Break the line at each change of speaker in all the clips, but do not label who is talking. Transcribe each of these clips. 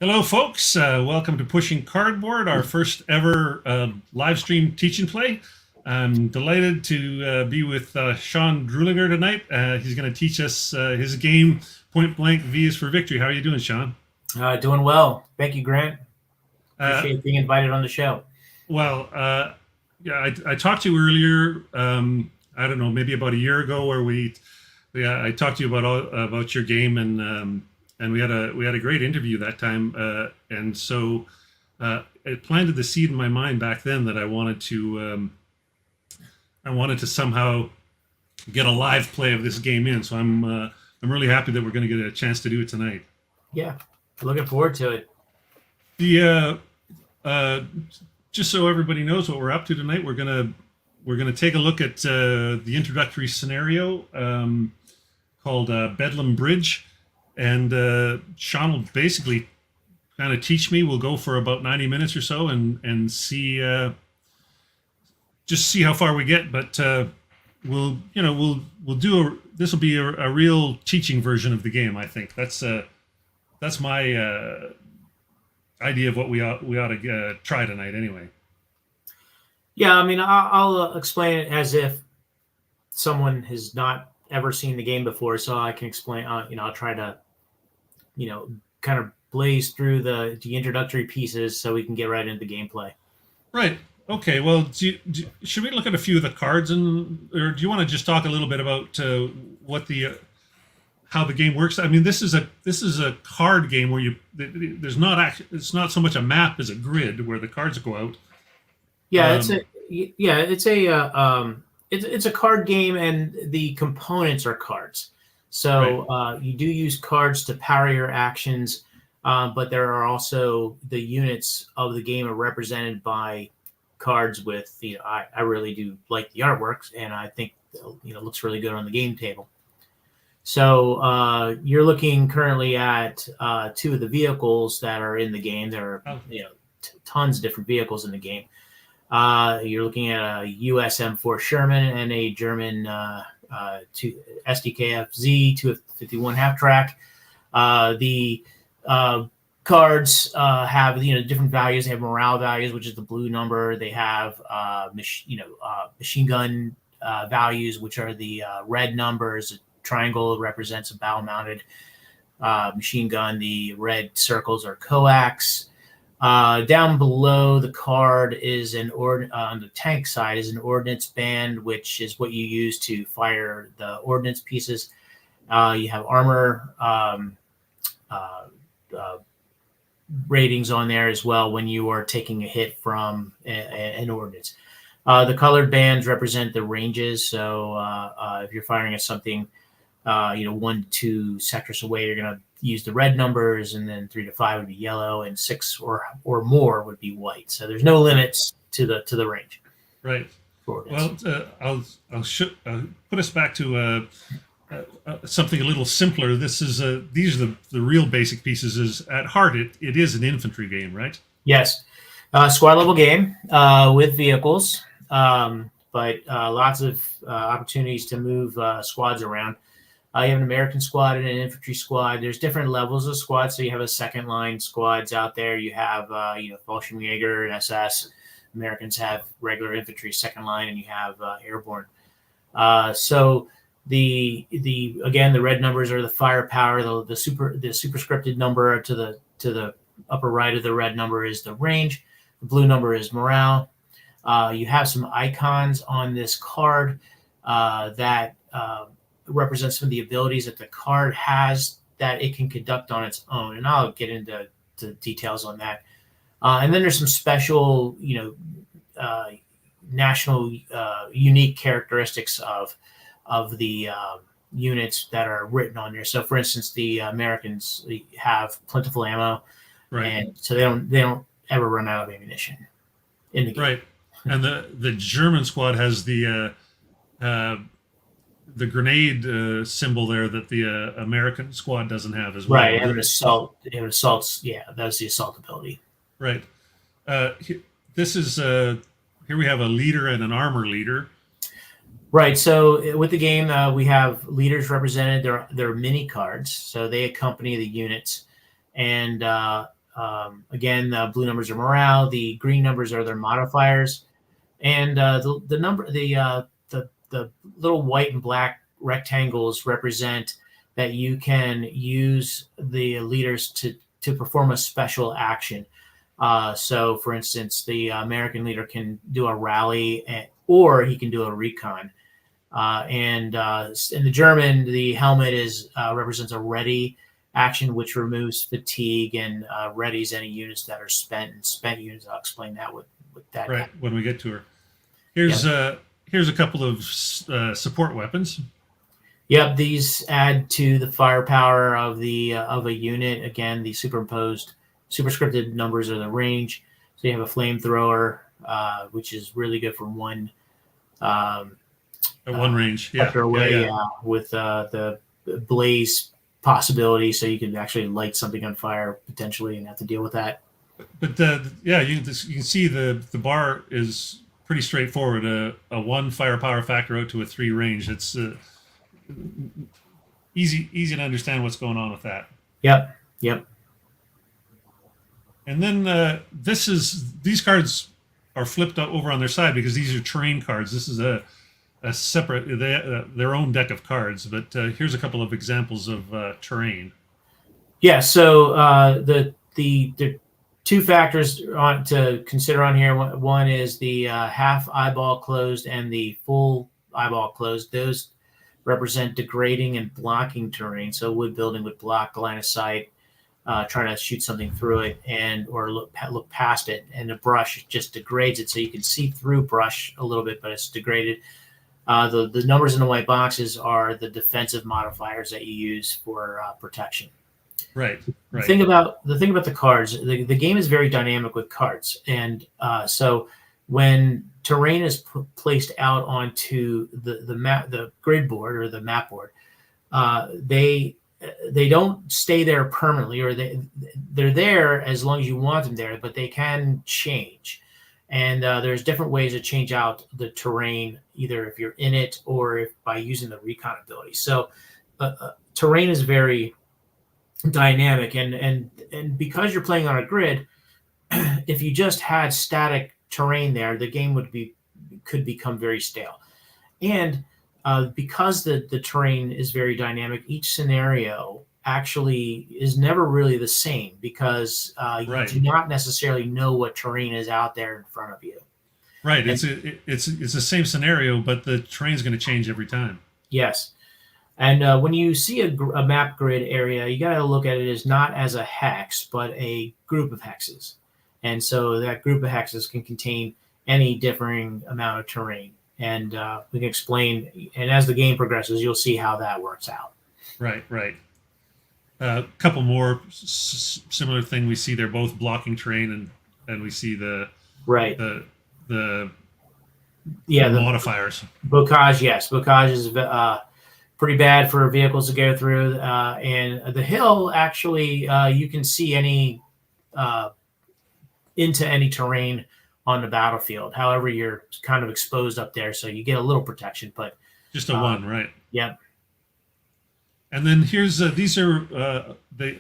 Hello, folks. Welcome to Pushing Cardboard, our first ever live stream teach and play. I'm delighted to be with Sean Druelinger tonight. He's going to teach us his game, Point Blank V is for Victory. How are you doing, Sean?
Doing well. Thank you, Grant.
Uh,
Appreciate being invited on the show.
well, yeah, I talked to you earlier. I don't know, maybe about a year ago, where I talked to you about your game, and we had a great interview that time, and so it planted the seed in my mind back then that I wanted to somehow get a live play of this game in. So I'm really happy that we're going to get a chance to do it tonight.
Yeah, looking forward to it.
The just so everybody knows what we're up to tonight, we're gonna take a look at the introductory scenario called Bedlam Bridge, and Sean will basically kind of teach me. We'll go for about 90 minutes or so, and see just see how far we get. But we'll do this will be a real teaching version of the game. I think that's my idea of what we ought to try tonight. Anyway.
Yeah, I mean, I'll explain it as if someone has not ever seen the game before, so I can explain. I'll try to, kind of blaze through the introductory pieces so we can get right into the gameplay.
Right. Okay. Well, should we look at a few of the cards, or do you want to just talk a little bit about what the how the game works? I mean, this is a card game where it's not so much a map as a grid where the cards go out.
Yeah, it's a card game, and the components are cards. So you do use cards to power your actions, but there are also the units of the game are represented by cards with, I really do like the artwork, and I think, looks really good on the game table. So you're looking currently at two of the vehicles that are in the game. There are tons of different vehicles in the game. You're looking at a US M4 Sherman and a German SDKF Z 251 half track. The cards have different values. They have morale values, which is the blue number. They have machine gun values, which are the red numbers. A triangle represents a battle-mounted machine gun. The red circles are coax. Down below the card is on the tank side is an ordnance band, which is what you use to fire the ordnance pieces. You have armor ratings on there as well when you are taking a hit from an ordnance. The colored bands represent the ranges. So if you're firing at something, 1 to 2 sectors away, you're going to use the red numbers, and then 3 to 5 would be yellow, and 6 or more would be white. So there's no limits to the range.
Right. Well, I'll put us back to something a little simpler. These are the real basic pieces. Is at heart it is an infantry game, right?
Yes, squad level game with vehicles, but lots of opportunities to move squads around. You have an American squad and an infantry squad. There's different levels of squads. So you have a second line squads out there. You have, Fallschirmjäger and SS. Americans have regular infantry second line, and you have airborne. So the red numbers are the firepower. The superscripted number to the upper right of the red number is the range. The blue number is morale. You have some icons on this card that represents some of the abilities that the card has that it can conduct on its own, and I'll get into the details on that. And then there's some special, national unique characteristics of the units that are written on there. So, for instance, the Americans have plentiful ammo,
right,
and so they don't ever run out of ammunition in the game.
Right, and the German squad has the grenade symbol there that the American squad doesn't have as well.
Right, they have an assault. Yeah, that's the assault ability.
Right. This is here we have a leader and an armor leader.
Right. So with the game, we have leaders represented. They're mini cards, so they accompany the units, and Again, the blue numbers are morale. The green numbers are their modifiers, and the little white and black rectangles represent that you can use the leaders to perform a special action. So, for instance, the American leader can do a rally, or he can do a recon. And in the German, the helmet represents a ready action, which removes fatigue and readies any units that are spent. And spent units, I'll explain that with that.
Right, when we get to her. Here's a couple of support weapons.
Yep, these add to the firepower of a unit. Again, the superscripted numbers are the range. So you have a flamethrower, which is really good for one.
At one range, yeah.
With the blaze possibility, so you can actually light something on fire potentially and have to deal with that.
But you can see the bar is pretty straightforward. A 1 firepower factor out to a 3 range. It's easy to understand what's going on with that.
Yep.
And then these cards are flipped over on their side because these are terrain cards. This is a separate their own deck of cards. But here's a couple of examples of terrain.
Yeah. So the two factors to consider on here. One is the half eyeball closed and the full eyeball closed. Those represent degrading and blocking terrain. So wood building would block line of sight, trying to shoot something through it or look past it. And the brush just degrades it, so you can see through brush a little bit, but it's degraded. The numbers in the white boxes are the defensive modifiers that you use for protection.
Right.
The thing about the cards, the game is very dynamic with cards, and so when terrain is placed out onto the grid board or the map board, they don't stay there permanently, or they're there as long as you want them there, but they can change. And there's different ways to change out the terrain, either if you're in it or by using the recon ability. So terrain is very dynamic, and because you're playing on a grid, if you just had static terrain there, the game could become very stale. And because the terrain is very dynamic, each scenario actually is never really the same, because you do not necessarily know what terrain is out there in front of you.
Right. It's the same scenario, but the terrain's going to change every time.
Yes. And when you see a map grid area, you got to look at it as not as a hex, but a group of hexes. And so that group of hexes can contain any differing amount of terrain. And we can explain, and as the game progresses, you'll see how that works out.
Right. A couple more similar thing we see. They're both blocking terrain, and we see the modifiers.
Bocage, yes. Bocage is pretty bad for vehicles to go through. And the hill, actually, you can see into any terrain on the battlefield. However, you're kind of exposed up there, so you get a little protection. But
just a 1, right?
Yep.
And then here's these are the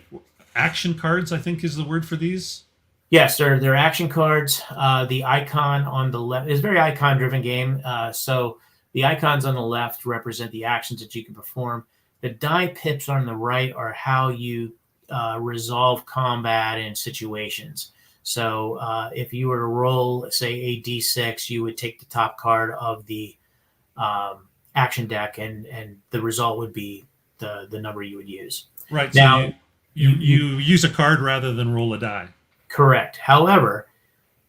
action cards, I think is the word for these.
Yes, they're action cards. The icon on the left is a very icon-driven game. So the icons on the left represent the actions that you can perform. The die pips on the right are how you resolve combat and situations. So if you were to roll, say, a d6, you would take the top card of the action deck, and the result would be the number you would use.
Right. Now, so you use a card rather than roll a die.
Correct. However,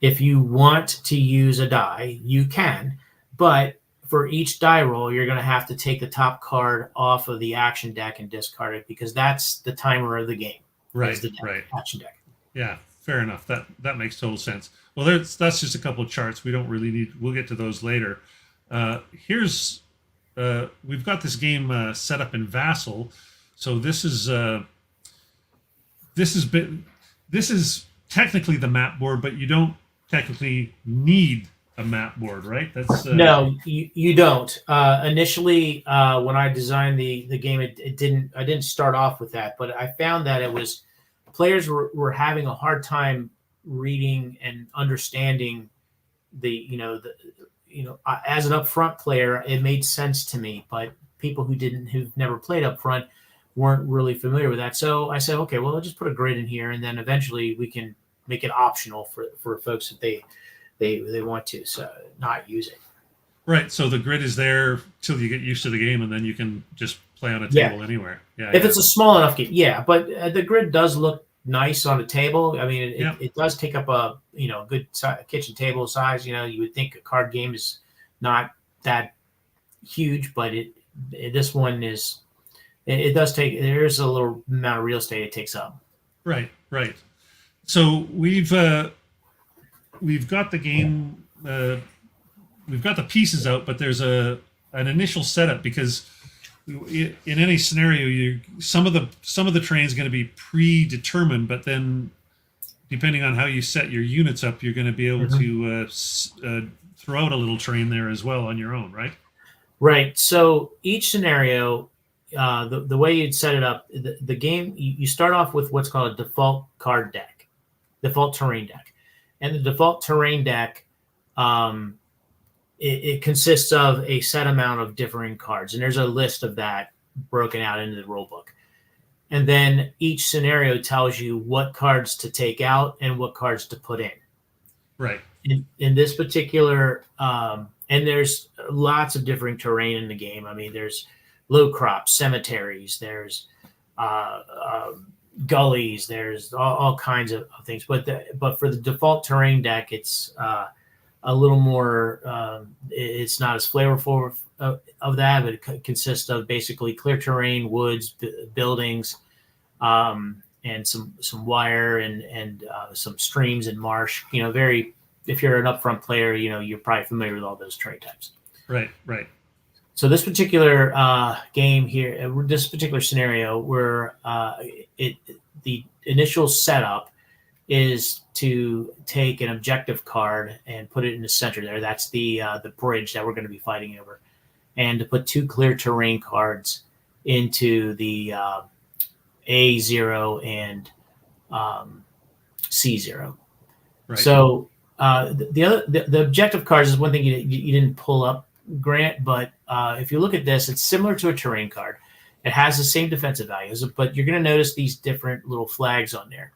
if you want to use a die, you can, but for each die roll, you're going to have to take the top card off of the action deck and discard it, because that's the timer of the game.
Right.
Action deck.
Yeah. Fair enough. That makes total sense. Well, that's just a couple of charts. We don't really need. We'll get to those later. Here's we've got this game set up in Vassal. So this is technically the map board, but you don't technically need a map board, right? That's
no, you don't. Initially, when I designed the game, I didn't start off with that, but I found that it was players were having a hard time reading and understanding as an upfront player, it made sense to me, but people who've never played upfront weren't really familiar with that. So I said, okay, well, I'll just put a grid in here, and then eventually we can make it optional for folks if they want to, so not use it.
Right. So the grid is there till you get used to the game, and then you can just play on a table anywhere. Yeah.
If it's a small enough game, yeah. But the grid does look nice on a table. I mean, it does take up a good kitchen table size. You would think a card game is not that huge, but this one is. It does take. There's a little amount of real estate it takes up.
Right. Right. So we've got the game. We've got the pieces out, but there's an initial setup because in any scenario, some of the terrain is going to be predetermined, but then depending on how you set your units up, you're going to be able to throw out a little terrain there as well on your own, right?
Right. So each scenario, the way you'd set it up, the game, you start off with what's called a default card deck, default terrain deck, and the default terrain deck. It consists of a set amount of differing cards, and there's a list of that broken out into the rule book. And then each scenario tells you what cards to take out and what cards to put in.
Right.
In this particular, and there's lots of differing terrain in the game. I mean, there's low crops, cemeteries, there's gullies, there's all kinds of things. But for the default terrain deck, it's a little more, it's not as flavorful of that, but it consists of basically clear terrain, woods, buildings, and some wire and some streams and marsh. If you're an upfront player, you're probably familiar with all those terrain types.
Right, right.
So this particular game here, this particular scenario, where the initial setup is to take an objective card and put it in the center there. That's the bridge that we're going to be fighting over, and to put 2 clear terrain cards into the A0 and C0. Right. So the objective cards is one thing you didn't pull up, Grant, but if you look at this, it's similar to a terrain card. It has the same defensive values, but you're going to notice these different little flags on there.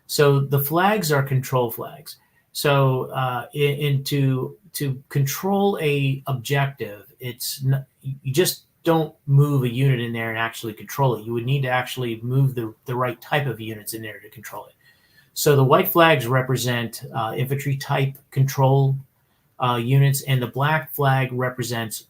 So the flags are control flags. So to control a objective, it's not, you just don't move a unit in there and actually control it. You would need to actually move the right type of units in there to control it. So the white flags represent infantry type control units, and the black flag represents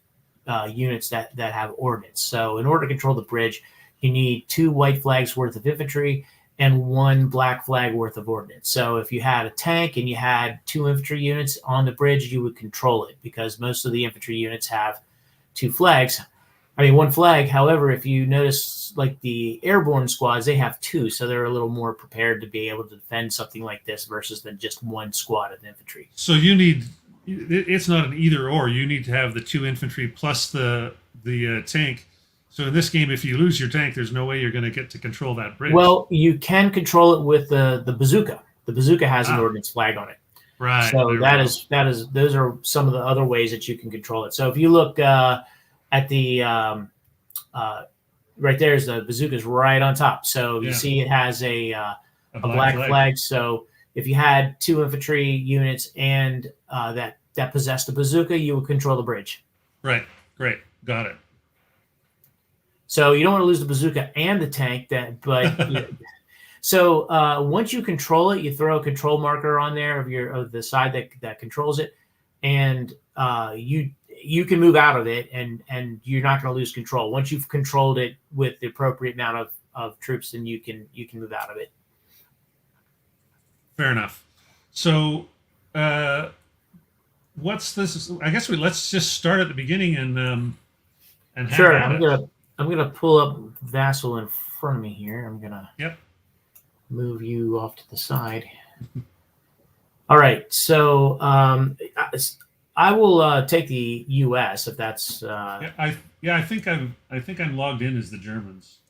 units that have ordnance. So in order to control the bridge, you need 2 white flags worth of infantry and 1 black flag worth of ordnance. So if you had a tank and you had 2 infantry units on the bridge, you would control it because most of the infantry units have 2 flags. I mean, 1 flag. However, if you notice, like the airborne squads, they have 2, so they're a little more prepared to be able to defend something like this versus than just 1 squad of infantry.
So it's not an either or. You need to have the 2 infantry plus the tank. So in this game, if you lose your tank, there's no way you're going to get to control that bridge.
Well, you can control it with the bazooka. The bazooka has an ordnance flag on it.
Right.
So those are some of the other ways that you can control it. So if you look at the right there's the bazooka's right on top. So you see it has a black flag. So if you had 2 infantry units and that possessed a bazooka, you would control the bridge.
Right. Great. Got it.
So you don't want to lose the bazooka and the tank. So once you control it, you throw a control marker on there of the side that controls it, and you can move out of it, and you're not going to lose control. Once you've controlled it with the appropriate amount of troops, then you can move out of it.
Fair enough. So what's this? I guess let's just start at the beginning and
sure. I'm gonna pull up Vassal in front of me here. I'm gonna move you off to the side. All right. So I will take the U.S. if that's.
I think I'm logged in as the Germans.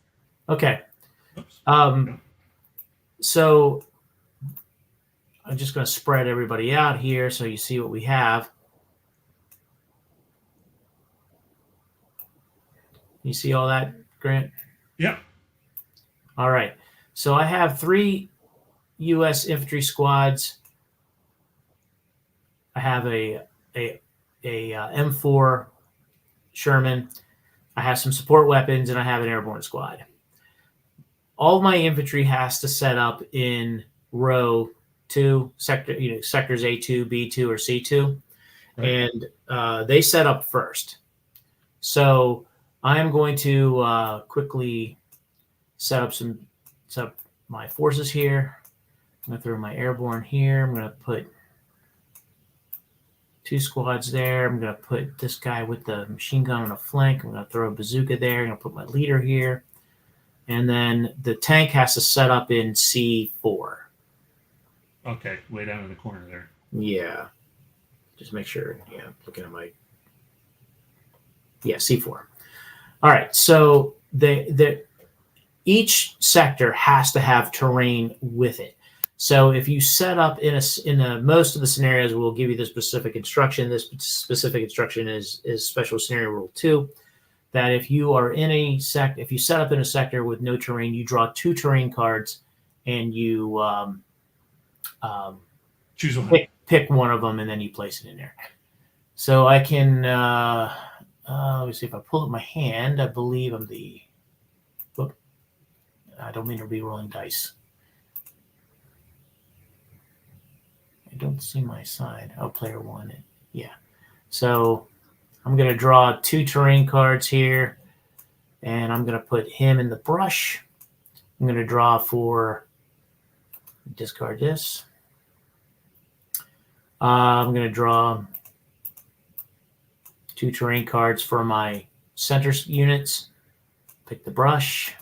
Okay.
Oops.
So I'm just going to spread everybody out here so you see what we have. You see all that, Grant?
Yep.
All right. So I have 3 U.S. infantry squads. I have a M4 Sherman. I have some support weapons, and I have an airborne squad. All of my infantry has to set up in row 2, sectors A2, B2, or C2,
Right.
and they set up first. So I am going to quickly set up my forces here. I'm going to throw my airborne here. I'm going to put 2 squads there. I'm going to put this guy with the machine gun on the flank. I'm going to throw a bazooka there. I'm going to put my leader here. And then the tank has to set up in C4.
Okay, way down in the corner there.
Yeah. Just make sure. Yeah, looking at my. Yeah, C4. All right. So each sector has to have terrain with it. So if you set up in most of the scenarios, we'll give you the specific instruction. This specific instruction is special scenario rule 2. That if you are in if you set up in a sector with no terrain, you draw 2 terrain cards, and you
Choose one.
pick one of them, and then you place it in there. So I can let me see if I pull up my hand. I believe I'm the. Whoop, I don't mean to be rolling dice. I don't see my side. Oh, player 1. Yeah. So I'm going to draw 2 terrain cards here, and I'm going to put him in the brush. I'm going to draw discard this. I'm going to draw 2 terrain cards for my center units. Pick the brush.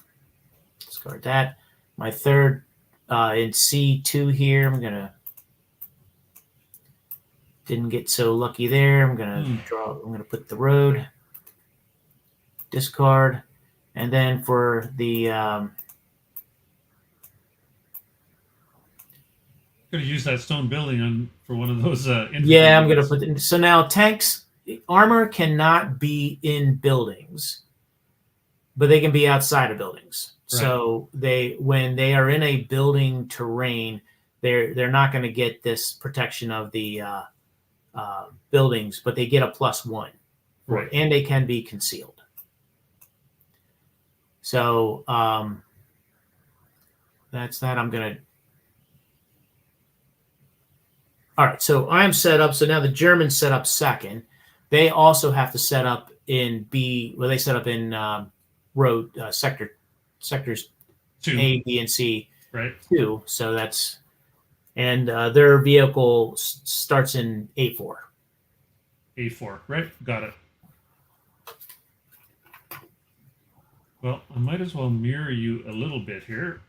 Discard that. My third in C2 here, I'm going to. Didn't get so lucky there. I'm going to put the road. Discard. And then for the.
Going to use that stone building for one of those.
Yeah, I'm going to put. So now tanks, armor cannot be in buildings, but they can be outside of buildings. Right. So when they are in a building terrain, they're not going to get this protection of the buildings, but they get a +1,
right?
And they can be concealed. So that's that. I'm going to. All right, so I'm set up. So now the Germans set up second. They also have to set up in B. Well, they set up in sectors
2,
A, B, and C.
Right.
2. So that's, and their vehicle starts in A4.
A4, right? Got it. Well, I might as well mirror you a little bit here.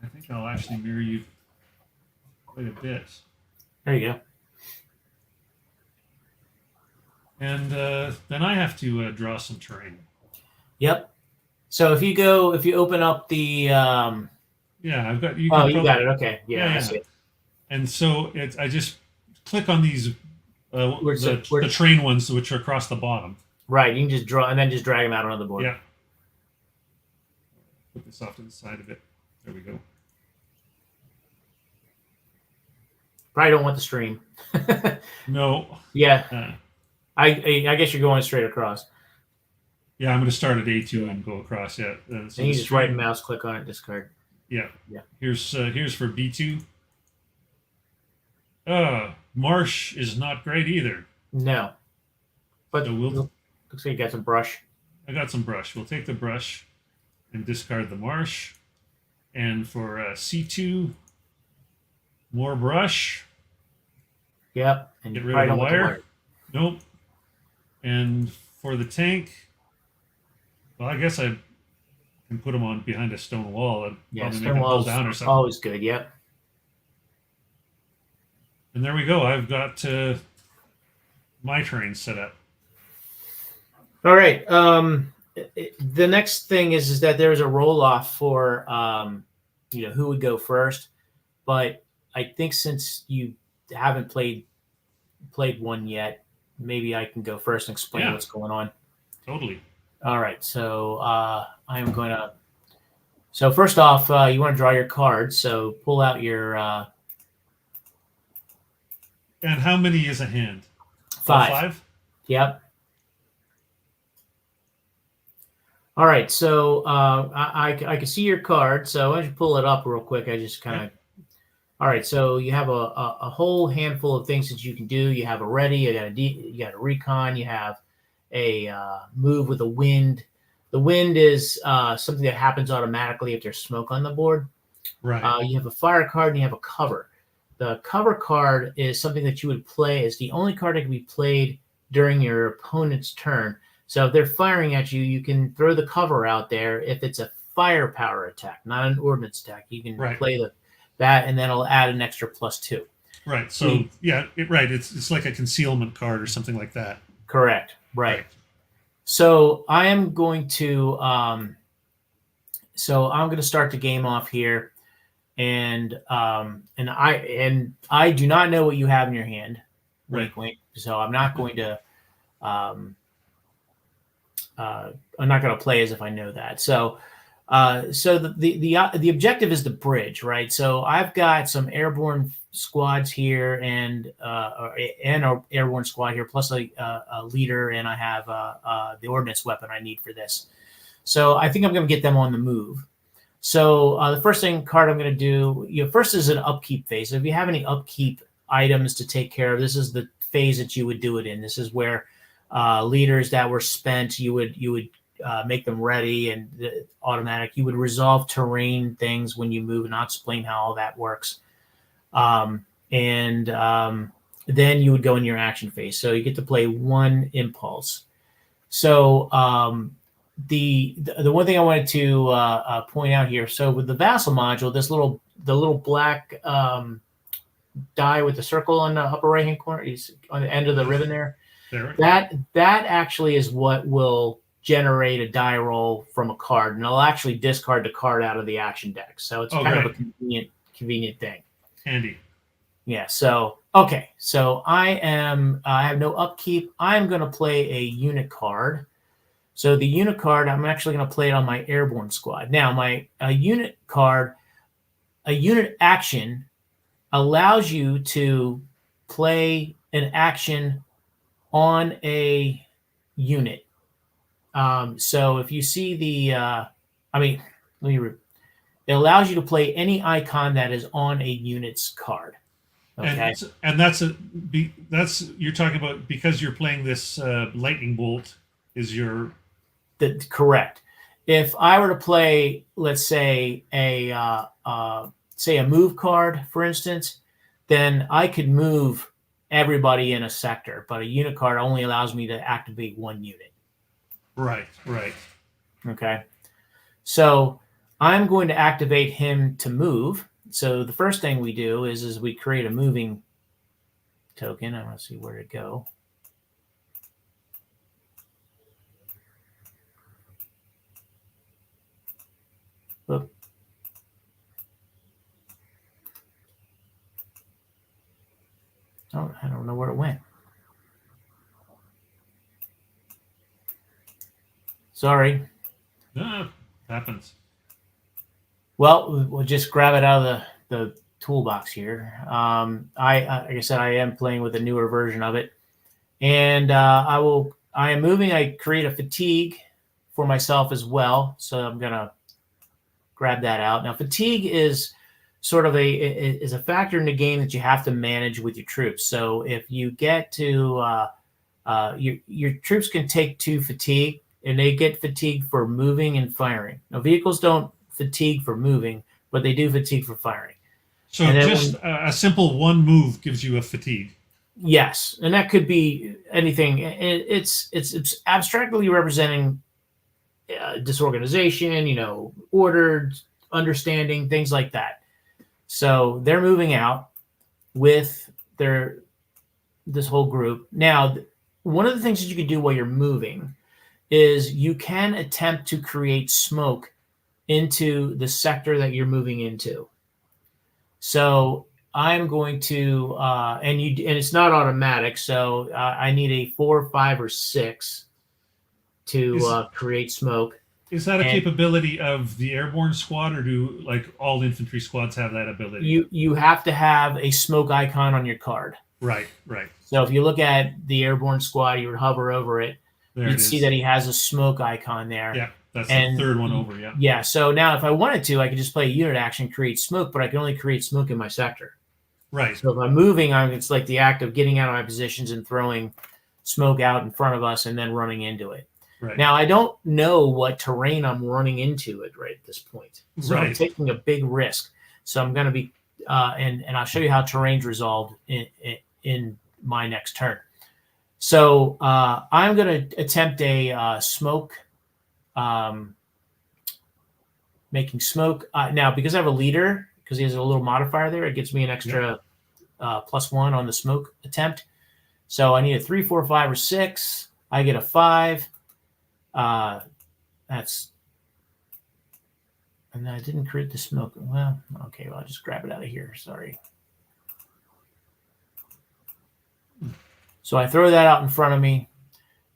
I think I'll actually mirror you quite a bit.
There you go.
And then I have to draw some terrain.
Yep. So if you open up the.
Yeah, I've got.
You got it. Okay. Yeah.
I see it. And so I just click on these the train ones, which are across the bottom.
Right. You can just draw and then just drag them out onto the board.
Yeah. Put this off to the side of it. There we go.
Probably don't want the stream.
No.
Yeah. I guess you're going straight across.
Yeah, I'm going to start at A2 and go across. Yeah. So
and you just right mouse click on it, discard.
Yeah.
Yeah.
Here's for B2. Marsh is not great either.
No. But
so
looks like you got some brush.
I got some brush. We'll take the brush and discard the marsh. And for C2, more brush.
Yep. And
get rid of the wire. Nope. And for the tank, well, I guess I can put them on behind a stone wall and
probably make them pull down or something. Always good. Yep.
And there we go. I've got my terrain set up.
All right. the next thing is that there's a roll off for who would go first. But I think since you haven't played one yet, maybe I can go first and explain what's going on.
Totally.
All right. So I'm going to. So first off, you want to draw your cards. So pull out your.
And how many is a hand?
5.
5?
Yep. All right. So I can see your card. So why don't you pull it up real quick? I just kind of. All right, so you have a whole handful of things that you can do. You have a ready, you got a recon, you have a move with a wind. The wind is something that happens automatically if there's smoke on the board.
Right.
You have a fire card and you have a cover. The cover card is something that you would play as the only card that can be played during your opponent's turn. So if they're firing at you, you can throw the cover out there if it's a firepower attack, not an ordnance attack. You can play that, and then it'll add an extra +2.
Right. So it's like a concealment card or something like that.
Correct. Right. So I am going to start the game off here, and I do not know what you have in your hand.
Right.
Wink. So I'm not going to I'm not going to play as if I know that. So the objective is the bridge, right? So I've got some airborne squads here and an airborne squad here, plus a leader, and I have the ordnance weapon I need for this. So I think I'm going to get them on the move. So the first card I'm going to do, first is an upkeep phase. So if you have any upkeep items to take care of, this is the phase that you would do it in. This is where leaders that were spent, you would make them ready and automatic. You would resolve terrain things when you move, and I'll explain how all that works. Then you would go in your action phase. So you get to play one impulse. So the one thing I wanted to point out here. So with the vassal module, the little black die with the circle on the upper right hand corner, is on the end of the ribbon there. That actually is what will generate a die roll from a card, and I'll actually discard the card out of the action deck. So it's kind of a convenient thing.
Handy.
Yeah. So okay. So I have no upkeep. I'm going to play a unit card. So the unit card, I'm actually going to play it on my airborne squad. Now my unit card, a unit action allows you to play an action on a unit. So if you see it allows you to play any icon that is on a unit's card. Okay.
And that's you're talking about because you're playing this lightning bolt is your
correct. If I were to play, let's say a move card, for instance, then I could move everybody in a sector, but a unit card only allows me to activate one unit.
Right.
Okay. So I'm going to activate him to move. So the first thing we do is we create a moving token. I want to see where to go. Oop. Oh, I don't know where it went. Sorry.
Happens.
Well, we'll just grab it out of the toolbox here. Like I said, I am playing with a newer version of it, and I am moving. I create a fatigue for myself as well, so I'm gonna grab that out. Now, fatigue is sort of a factor in the game that you have to manage with your troops. So if you get to your troops can take 2 fatigue, and they get fatigue for moving and firing. Now, vehicles don't fatigue for moving, but they do fatigue for firing.
So just a simple one move gives you a fatigue.
Yes, and that could be anything. It's abstractly representing disorganization, ordered understanding, things like that. So they're moving out with this whole group. Now, one of the things that you can do while you're moving is you can attempt to create smoke into the sector that you're moving into. So I'm going to, and it's not automatic. So I need a 4, 5, or 6 to create smoke.
Is that a capability of the airborne squad, or do like all infantry squads have that ability?
You have to have a smoke icon on your card.
Right.
So if you look at the airborne squad, you would hover over it. You'd see that he has a smoke icon there.
Yeah, that's the third one over. Yeah.
Yeah. So now, if I wanted to, I could just play a unit action, create smoke, but I can only create smoke in my sector.
Right.
So if I'm moving, it's like the act of getting out of my positions and throwing smoke out in front of us and then running into it.
Right.
Now, I don't know what terrain I'm running into it right at this point. So I'm taking a big risk. So I'm going to be, and I'll show you how terrain's resolved in my next turn. So I'm going to attempt a smoke, making smoke. Now, because I have a leader, because he has a little modifier there, it gives me an extra +1 on the smoke attempt. So I need a 3, 4, 5, or 6. I get a 5. That's, and I didn't create the smoke. Well, okay, well, I'll just grab it out of here. Sorry. So I throw that out in front of me,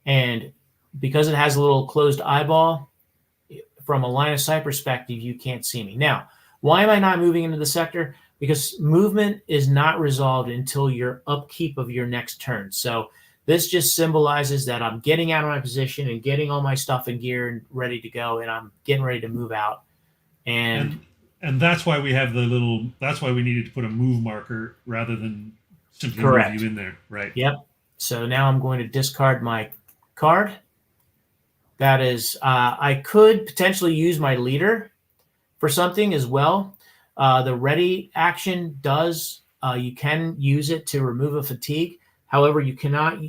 and because it has a little closed eyeball, from a line of sight perspective, you can't see me. Now, why am I not moving into the sector? Because movement is not resolved until your upkeep of your next turn. So this just symbolizes that I'm getting out of my position and getting all my stuff and gear and ready to go, and I'm getting ready to move out. And
that's why we have that's why we needed to put a move marker rather than simply move you in there. Right.
Yep. So now I'm going to discard my card. That is, I could potentially use my leader for something as well. The ready action does, you can use it to remove a fatigue. However, you cannot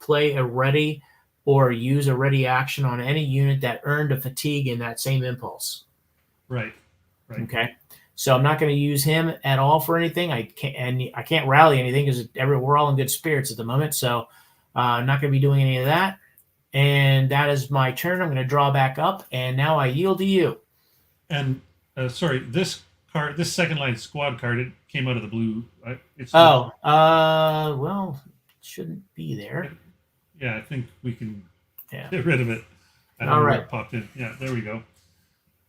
play a ready or use a ready action on any unit that earned a fatigue in that same impulse.
Right.
Okay. So I'm not going to use him at all for anything. I can't rally anything because we're all in good spirits at the moment. So I'm not going to be doing any of that. And that is my turn. I'm going to draw back up, and now I yield to you.
And sorry, this card, this second line squad card, it came out of the blue.
Well, it shouldn't be there.
Yeah, I think we can get rid of it. I don't know where it popped in. Yeah, there we go.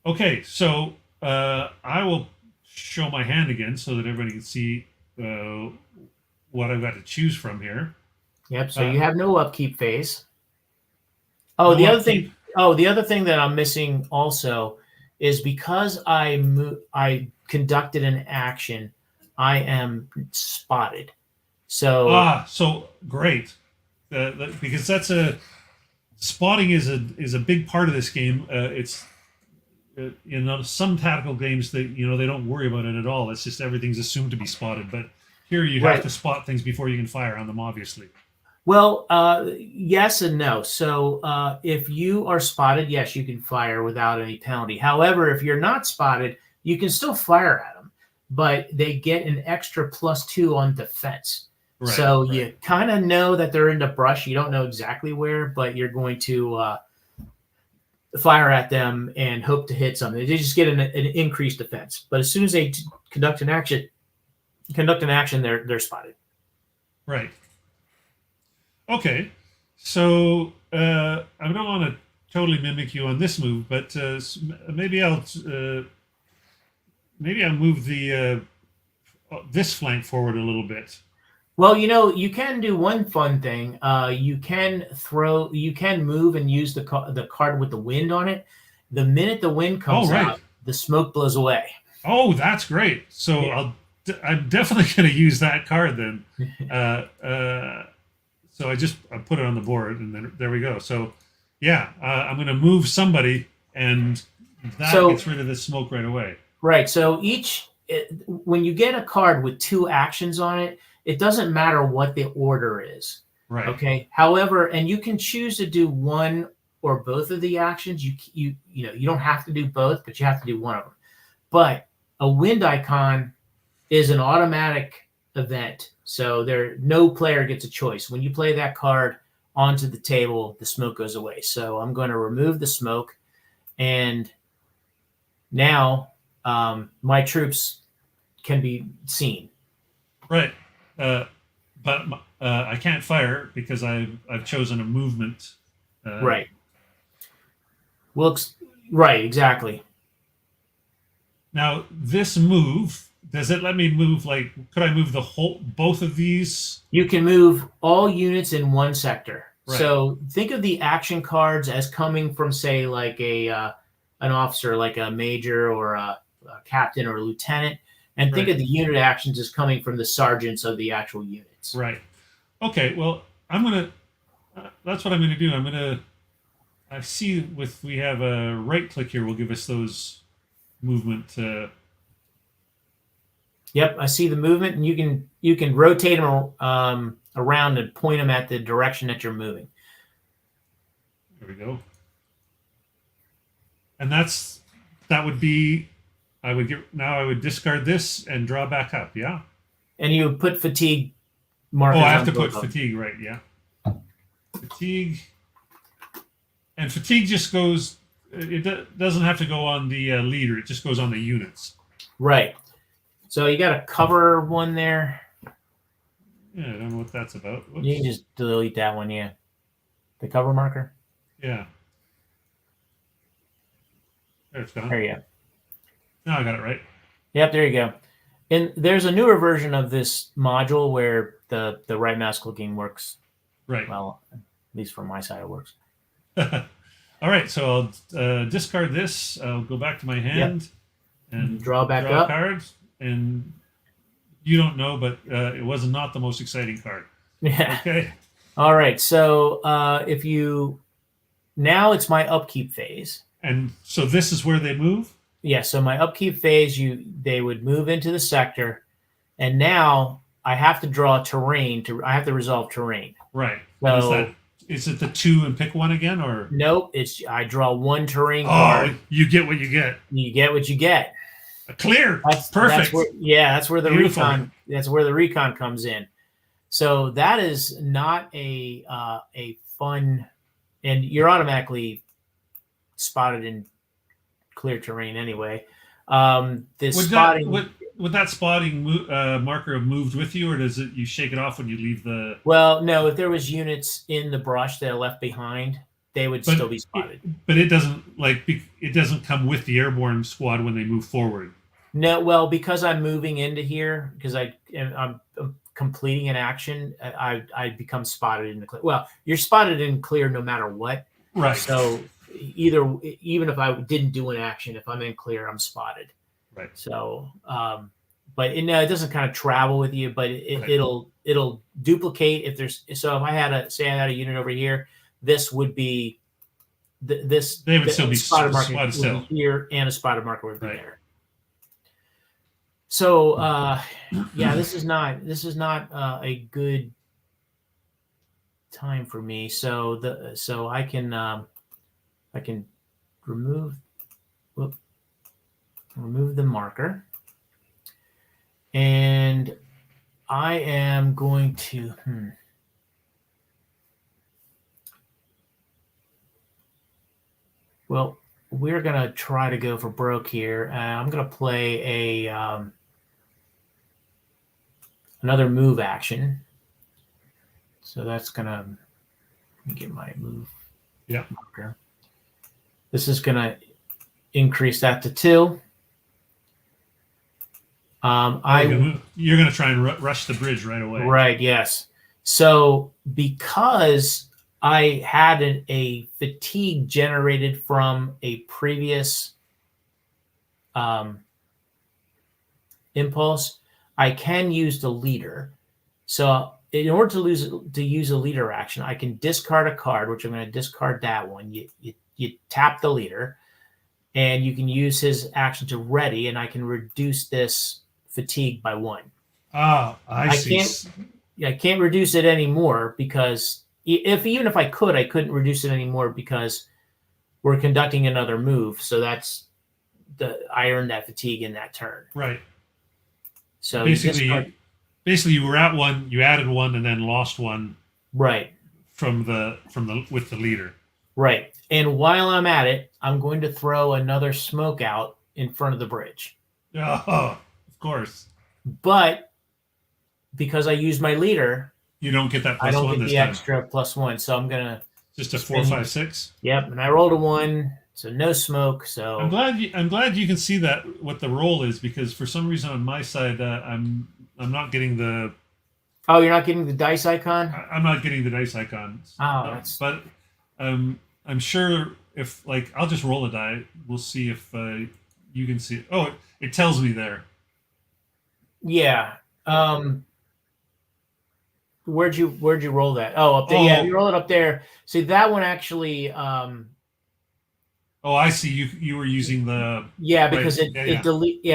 Okay, so I will show my hand again so that everybody can see what I've got to choose from here.
Yep. So you have no upkeep phase. Oh, the other thing that I'm missing also is because I conducted an action, I am spotted. So
so great, because that's spotting is a big part of this game. It's in some tactical games that they don't worry about it at all. It's just everything's assumed to be spotted. But here you have to spot things before you can fire on them, obviously.
Well, yes and no. So if you are spotted, yes, you can fire without any penalty. However, if you're not spotted, you can still fire at them, but they get an extra +2 on defense. So you kind of know that they're in the brush. You don't know exactly where, but you're going to fire at them and hope to hit something. They just get an increased defense. But as soon as they conduct an action, they're spotted.
Right. Okay, so I don't want to totally mimic you on this move, but maybe I'll move the this flank forward a little bit.
Well, you can do one fun thing. You can move and use the card with the wind on it. The minute the wind comes out, the smoke blows away.
Oh, that's great. So I'm definitely going to use that card then. So I put it on the board, and then there we go. So, yeah, I'm going to move somebody, and that gets rid of the smoke right away.
Right. So when you get a card with 2 actions on it, it doesn't matter what the order is.
Right.
Okay. However, and you can choose to do one or both of the actions. You don't have to do both, but you have to do one of them. But a wind icon is an automatic event. So no player gets a choice. When you play that card, onto the table, the smoke goes away. So I'm going to remove the smoke, and now my troops can be seen.
Right. But I can't fire because I've chosen a movement.
Right. Looks right, exactly.
Now this move, does it let me move? Like, could I move both of these?
You can move all units in one sector.
Right.
So think of the action cards as coming from, say, like an officer, like a major or a captain or a lieutenant, and think
Right.
of the unit actions as coming from the sergeants of the actual units.
Right. Okay. Well, I'm gonna. That's what I'm gonna do. I'm gonna. I see we have a right click here. Will give us those movement.
Yep, I see the movement, and you can rotate them around and point them at the direction that you're moving.
There we go. And that would be. I would discard this and draw back up. Yeah.
And you put fatigue markers.
Oh, I have to put fatigue, right? Yeah. Fatigue. And fatigue just goes. It doesn't have to go on the leader. It just goes on the units.
Right. So you got a cover one there.
Yeah, I don't know what that's about. Whoops.
You can just delete that one, yeah. The cover marker.
Yeah. There it's gone.
There you go.
Now I got it right.
Yep, there you go. And there's a newer version of this module where the right mouse clicking works.
Right.
Well, at least from my side, it works.
All right, so I'll discard this. I'll go back to my hand and
draw back up.
Cards. And you don't know, but it was not the most exciting card.
Yeah.
Okay.
All right. So now it's my upkeep phase.
And so this is where they move?
Yeah. So my upkeep phase, they would move into the sector, and now I have to draw terrain. I have to resolve terrain.
Right.
So
is it the 2 and pick one again, or
nope? I draw one terrain card.
You get what you get.
You get what you get.
Clear. That's perfect.
That's where the
Beautiful.
recon. That's where the recon comes in. So that is not a fun, and you're automatically spotted in clear terrain anyway. Would
that spotting marker have moved with you, or does it you shake it off when you leave the?
Well, no. If there was units in the brush that are left behind, they would still be spotted.
But it doesn't come with the airborne squad when they move forward.
No, well, because I'm moving into here, because I'm completing an action, I become spotted in the clear. Well, you're spotted in clear no matter what.
Right.
So even if I didn't do an action, if I'm in clear, I'm spotted.
Right.
So, but it doesn't kind of travel with you, but it'll duplicate if there's. So if I had a unit over here, this would be this.
They would still be
spotted marker
spotted still
here, and a spotted marker would be there. So this is not a good time for me. So I can remove the marker, and I am going to well, we're gonna try to go for broke here. I'm gonna play another move action. So that's gonna, let me get my move.
Yeah.
marker. This is gonna increase that to 2.
You're gonna try and rush the bridge right away.
Right. Yes. So because I had a fatigue generated from a previous impulse, I can use the leader. So in order to use a leader action, I can discard a card, which I'm going to discard that one. You tap the leader, and you can use his action to ready, and I can reduce this fatigue by 1.
Ah, I see.
I can't reduce it anymore because even if I could, I couldn't reduce it anymore because we're conducting another move. So I earned that fatigue in that turn.
Right.
So
basically you were at 1, you added 1, and then lost 1.
Right.
from the with the leader.
Right. And while I'm at it, I'm going to throw another smoke out in front of the bridge.
Oh, of course.
But because I used my leader,
You don't get that
I
plus
don't
one
get
this
the
time.
extra +1. So I'm going to
Just a 4, 5, 6.
Yep, and I rolled a 1, so no smoke. So
I'm glad you can see that what the roll is, because for some reason on my side I'm not getting the
oh, you're not getting the dice icon.
I'm not getting the dice icons.
Oh, that's
but I'm sure if like I'll just roll a die. We'll see if you can see it. Oh, it tells me there.
yeah. Where'd you roll that? Oh, up there. Yeah, you roll it up there. See that one actually.
Oh, I see. You were using the
because it deletes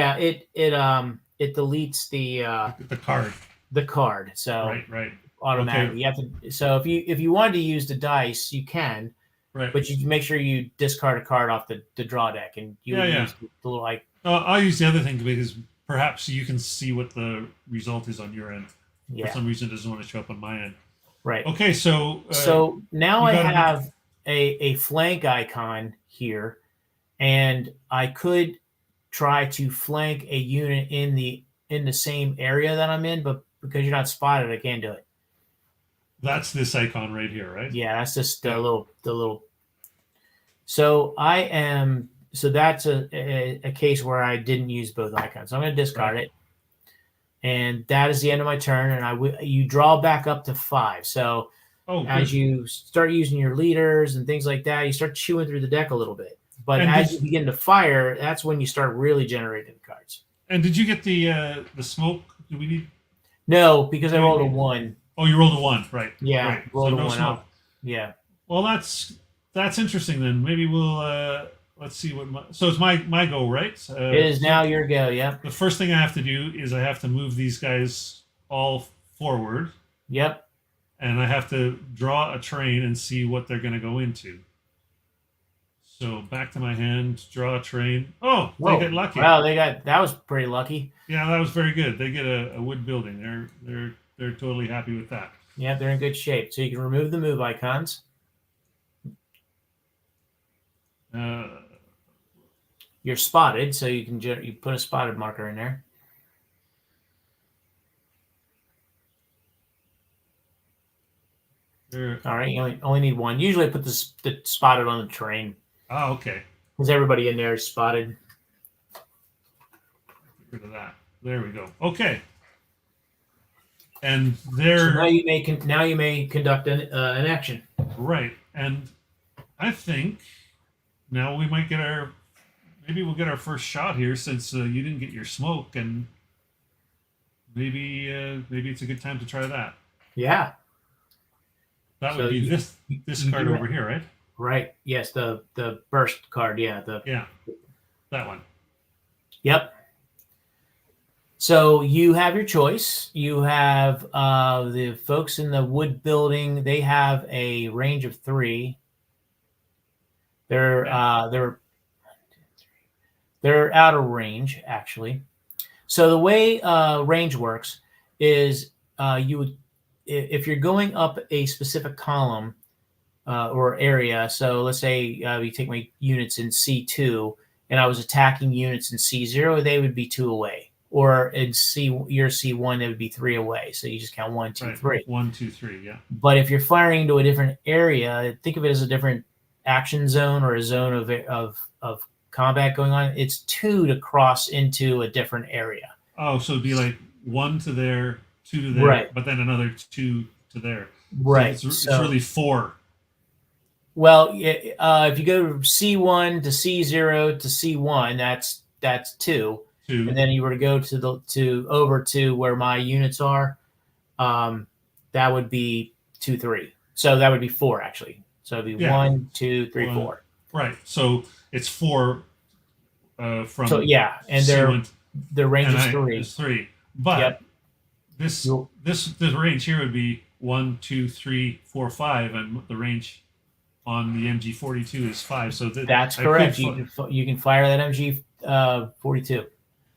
the card.
The card. So
right.
Automatically,
Okay.
you have to. So if you wanted to use the dice, you can.
Right.
But you make sure you discard a card off the draw deck, and you use the little like.
I'll use the other thing because perhaps you can see what the result is on your end.
Yeah.
For some reason, it doesn't want to show up on my end.
Right.
Okay, so
now I have a flank icon here, and I could try to flank a unit in the same area that I'm in, but because you're not spotted, I can't do it.
That's this icon right here, right?
Yeah, that's just the little. So that's a case where I didn't use both icons. So I'm going to discard it. And that is the end of my turn, and you draw back up to 5. So as you start using your leaders and things like that, you start chewing through the deck a little bit. But as you begin to fire, that's when you start really generating cards.
And did you get the smoke? Do we need?
No, because I rolled a 1.
Oh, you rolled a 1, right?
Yeah,
right.
rolled
so
a 1 out. Yeah.
Well, that's interesting. Then maybe we'll let's see what. So it's my go, right?
It is now your go. Yeah.
The first thing I have to do is I have to move these guys all forward.
Yep.
And I have to draw a train and see what they're going to go into. So back to my hand, draw a train. Oh, they get lucky.
Wow, that was pretty lucky.
Yeah, that was very good. They get a wood building. They're totally happy with that.
Yeah, they're in good shape. So you can remove the move icons. You're spotted, so you can you put a spotted marker in there. All right, you only need 1. Usually I put the spotted on the train.
Oh, okay.
Because everybody in there is spotted.
Get rid of that. There we go. Okay. And there.
So now you may conduct an action.
Right, and I think now we might maybe we'll get our first shot here since you didn't get your smoke, and maybe it's a good time to try that.
Yeah.
That would be this card over here, right?
Right. Yes, the burst card. Yeah.
That one.
Yep. So you have your choice. You have the folks in the wood building. They have a range of 3. They're out of range actually. So the way range works is you would, if you're going up a specific column or area. So let's say you take my units in C2, and I was attacking units in C0. They would be 2 away. Or in your C1, they would be 3 away. So you just count 1, 2, 3.
1, 2, 3, yeah.
But if you're firing into a different area, think of it as a different action zone or a zone of combat going on. It's 2 to cross into a different area.
Oh, so it'd be like 1 to there, 2 to there,
right.
But then another 2 to there.
Right.
So it's really 4.
Well, if you go C1 to C0 to C1, that's 2. And then you were to go over to where my units are, that would be 2, 3. So that would be 4 actually. So it'd be 1, 2, 3, 4.
Right. So it's 4 from.
So yeah, and their range is 3.
Is 3. But this range here would be 1, 2, 3, 4, 5, and the range on the MG42 is 5. So
that's correct. You can fire that MG 42.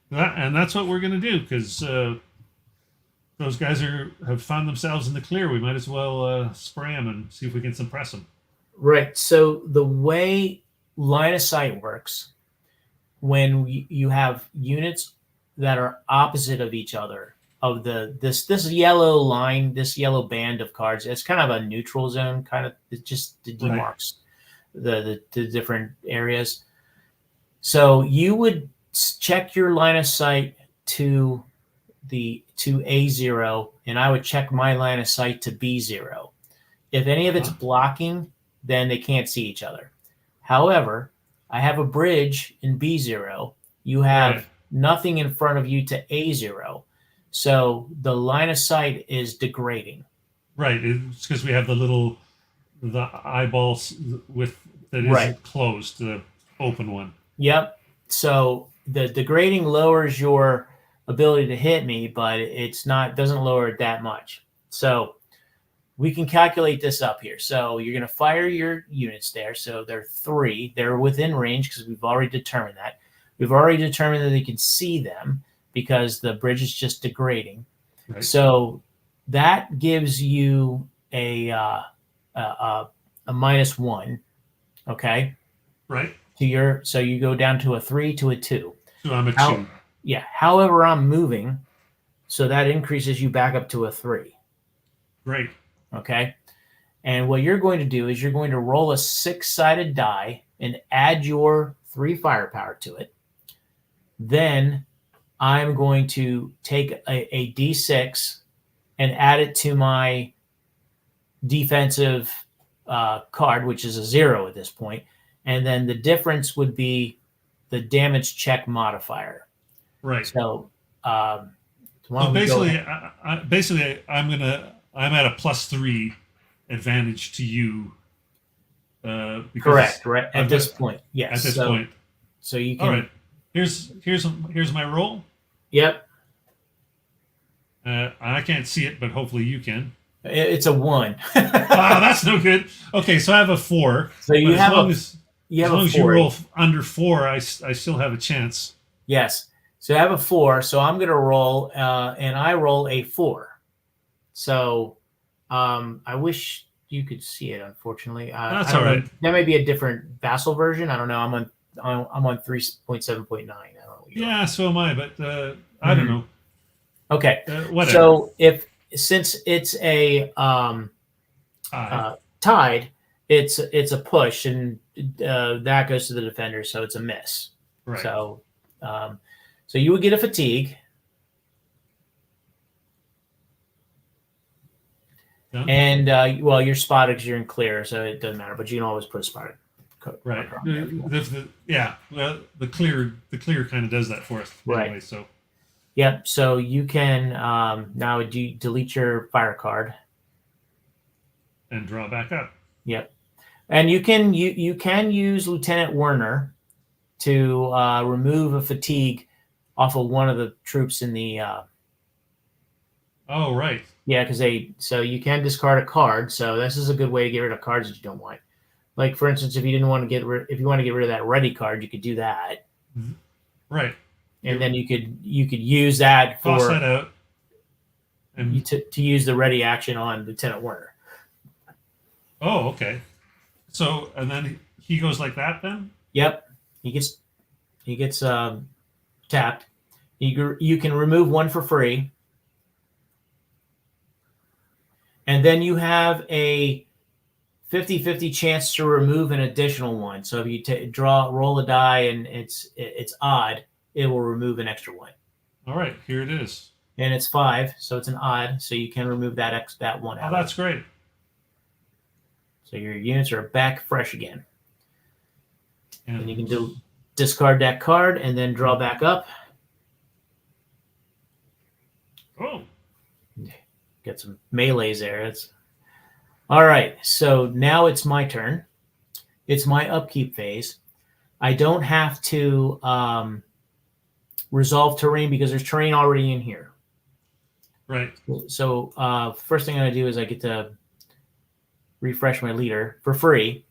And that's what we're going to do, because those guys have found themselves in the clear. We might as well spray them and see if we can suppress them.
Right. So the way line of sight works, when you have units that are opposite of each other, of this yellow line, this yellow band of cards, it's kind of a neutral zone, kind of, it just demarks the different areas. So you would check your line of sight to A0, and I would check my line of sight to B0. If any of it's blocking, then they can't see each other. However, I have a bridge in B0. You have nothing in front of you to A0. So the line of sight is degrading.
Right. It's because we have the eyeballs with that isn't closed, the open one.
Yep. So the degrading lowers your ability to hit me, but doesn't lower it that much. So we can calculate this up here. So you're going to fire your units there. So they're 3. They're within range because we've already determined that. We've already determined that they can see them because the bridge is just degrading. Right. So that gives you a -1. Okay.
Right.
So you go down to a 3 to a 2.
So I'm a 2.
Yeah. However, I'm moving, so that increases you back up to a 3.
Great.
Okay. And what you're going to do is you're going to roll a 6-sided die and add your 3 firepower to it. Then I'm going to take a D6 and add it to my defensive card, which is a 0 at this point. And then the difference would be the damage check modifier.
Right.
So,
basically, I'm at a +3 advantage to you.
Correct. Right. At this point, yes.
At this point.
So you can.
All right. Here's my roll.
Yep.
I can't see it, but hopefully you can.
It's a 1.
That's no good. Okay, so I have a 4.
So you have
as long as you roll under 4, I still have a chance.
Yes. So I have a 4. So I'm going to roll, and I roll a 4. So I wish you could see it. Unfortunately,
that's all right.
That may be a different Vassal version. I don't know. I'm on 3.7.9. I don't know.
Yeah, so am I. But I don't know.
Okay.
Whatever.
So since it's a tied, it's a push, and that goes to the defender, so it's a miss.
Right.
So so you would get a fatigue. Yeah. And well, you're spotted because you're in clear, so it doesn't matter. But you can always put a spotted.
Right. The clear kind of does that for us. Anyway, right. So.
Yep. So you can now delete your fire card
and draw back up.
Yep. And you can use Lieutenant Werner to remove a fatigue off of one of the troops in the.
Oh, right.
Yeah, so you can discard a card. So this is a good way to get rid of cards that you don't want. Like, for instance, if you want to get rid of that ready card, you could do that.
Right.
And then you could use that for
toss that out
and to use the ready action on Lieutenant Werner.
Oh, okay. So and then he goes like that then?
Yep. He gets tapped. You can remove one for free. And then you have a 50-50 chance to remove an additional one. So if you roll a die and it's odd, it will remove an extra one.
All right, here it is.
And it's 5, so it's an odd, so you can remove that one out.
Oh, that's great.
So your units are back fresh again. And you can discard that card and then draw back up.
Oh.
Get some melees there. All right, so now it's my turn. It's my upkeep phase. I don't have to resolve terrain because there's terrain already in here.
Right.
So first thing I'm going to do is I get to refresh my leader for free.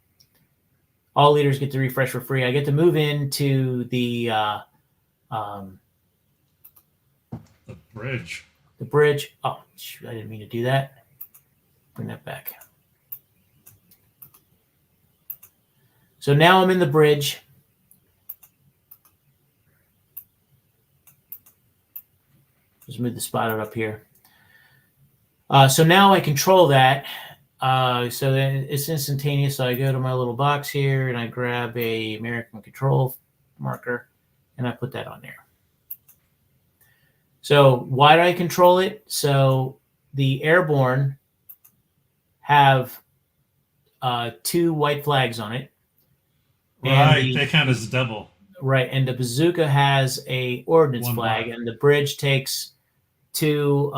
All leaders get to refresh for free. I get to move into the
bridge.
the bridge. Oh, shoot, I didn't mean to do that. Bring that back. So now I'm in the bridge. Just move the spotter up here. So now I control that. So then it's instantaneous. So I go to my little box here and I grab a American control marker and I put that on there. So why do I control it? So the airborne have 2 white flags on it.
Right, they count as a double.
Right, and the bazooka has a ordnance flag, and the bridge takes 2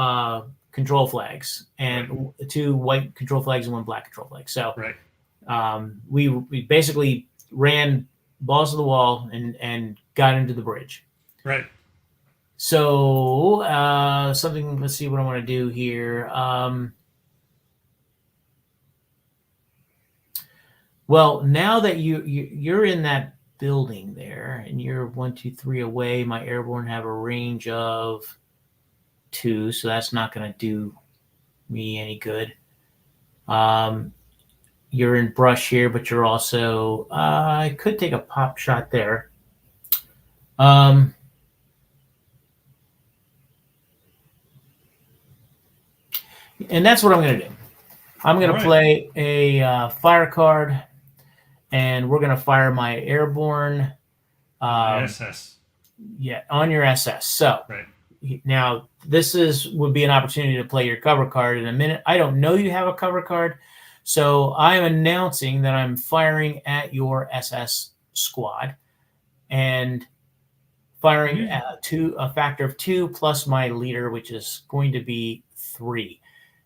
control flags, and 2 white control flags and 1 black control flag. So we basically ran balls to the wall and got into the bridge.
Right.
So something. Let's see what I want to do here. Well, now that you're in that building there, and you're 1, 2, 3 away, my airborne have a range of 2, so that's not going to do me any good. You're in brush here, but you're also I could take a pop shot there. And that's what I'm going to do. I'm going to play a fire card, and we're going to fire my airborne.
SS.
Yeah, on your SS. So now this would be an opportunity to play your cover card in a minute. I don't know you have a cover card, so I'm announcing that I'm firing at your SS squad and firing a factor of 2 plus my leader, which is going to be 3.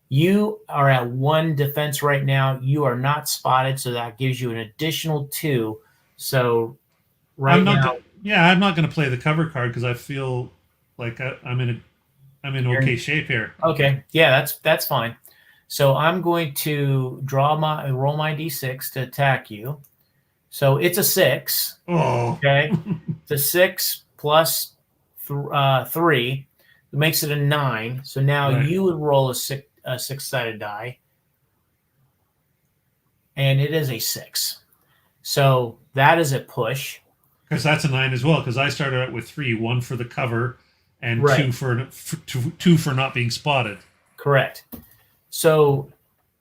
You are at 1 defense right now. You are not spotted, so that gives you an additional 2. So
I'm not going to play the cover card because I feel like I'm in okay shape here.
Okay, yeah, that's fine. So I'm going to roll my d6 to attack you. So it's a 6.
Oh,
okay. It's a 6 plus 3. It makes it a 9. So now you would roll a 6-sided die, and it is a 6. So that is a push.
Because that's a 9 as well. Because I started out with 3, 1 for the cover, and 2 for not being spotted.
Correct. So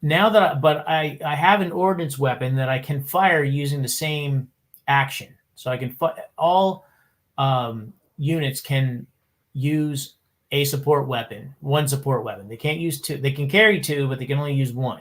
now that, I have an ordnance weapon that I can fire using the same action. So I can all units can use a support weapon, 1 support weapon. They can't use 2. They can carry 2, but they can only use 1.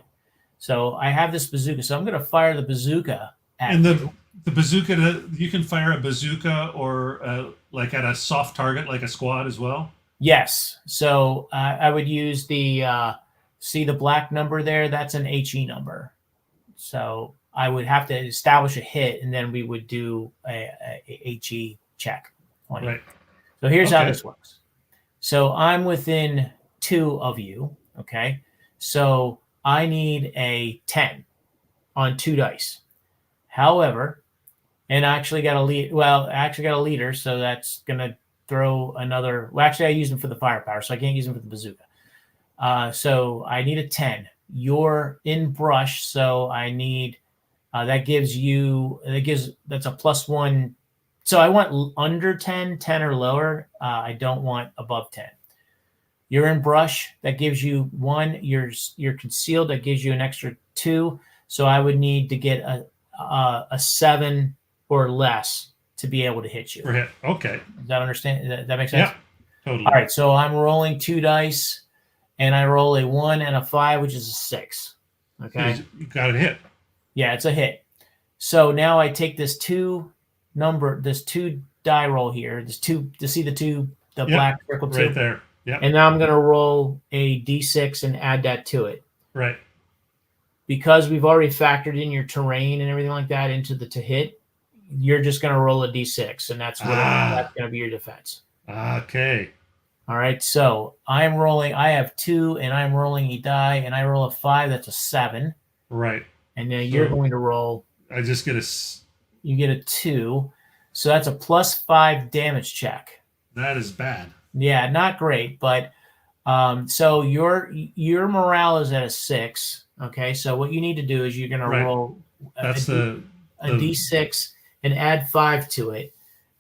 So I have this bazooka. So I'm going to fire the bazooka at you.
The bazooka, you can fire a bazooka or like at a soft target, like a squad as well?
Yes. So I would use see the black number there? That's an HE number. So I would have to establish a hit, and then we would do a HE check on you. So here's how this works. So I'm within 2 of you, okay? So I need a 10 on 2 dice. However, and I actually got a lead. Well, I actually got a leader, so that's gonna throw another. Well, actually, I use them for the firepower, so I can't use them for the bazooka. So I need a 10. You're in brush, so I need that's a +1. So I want under 10, 10 or lower. I don't want above 10. You're in brush. That gives you 1. You're concealed. That gives you an extra 2. So I would need to get a 7 or less to be able to hit you.
Okay.
Does that understand? That makes sense?
Yeah, totally.
All right. So I'm rolling 2 dice, and I roll a 1 and a 5, which is a 6. Okay.
So you got a hit.
Yeah, it's a hit. So now I take this 2 die roll here. This 2 to see the black circle 2
right there. Yeah.
And now I'm going to roll a d6 and add that to it.
Right.
Because we've already factored in your terrain and everything like that into the to hit, you're just going to roll a d6, and that's going to be your defense.
Okay.
All right. So I'm rolling. I have 2, and I'm rolling a die, and I roll a 5. That's a 7.
Right.
And then you're going to roll.
I just get
You get a 2. So that's a +5 damage check.
That is bad.
Yeah, not great, but So your morale is at a 6. Okay, so what you need to do is you're going to
Right.
roll
That's
a d6 and add 5 to it,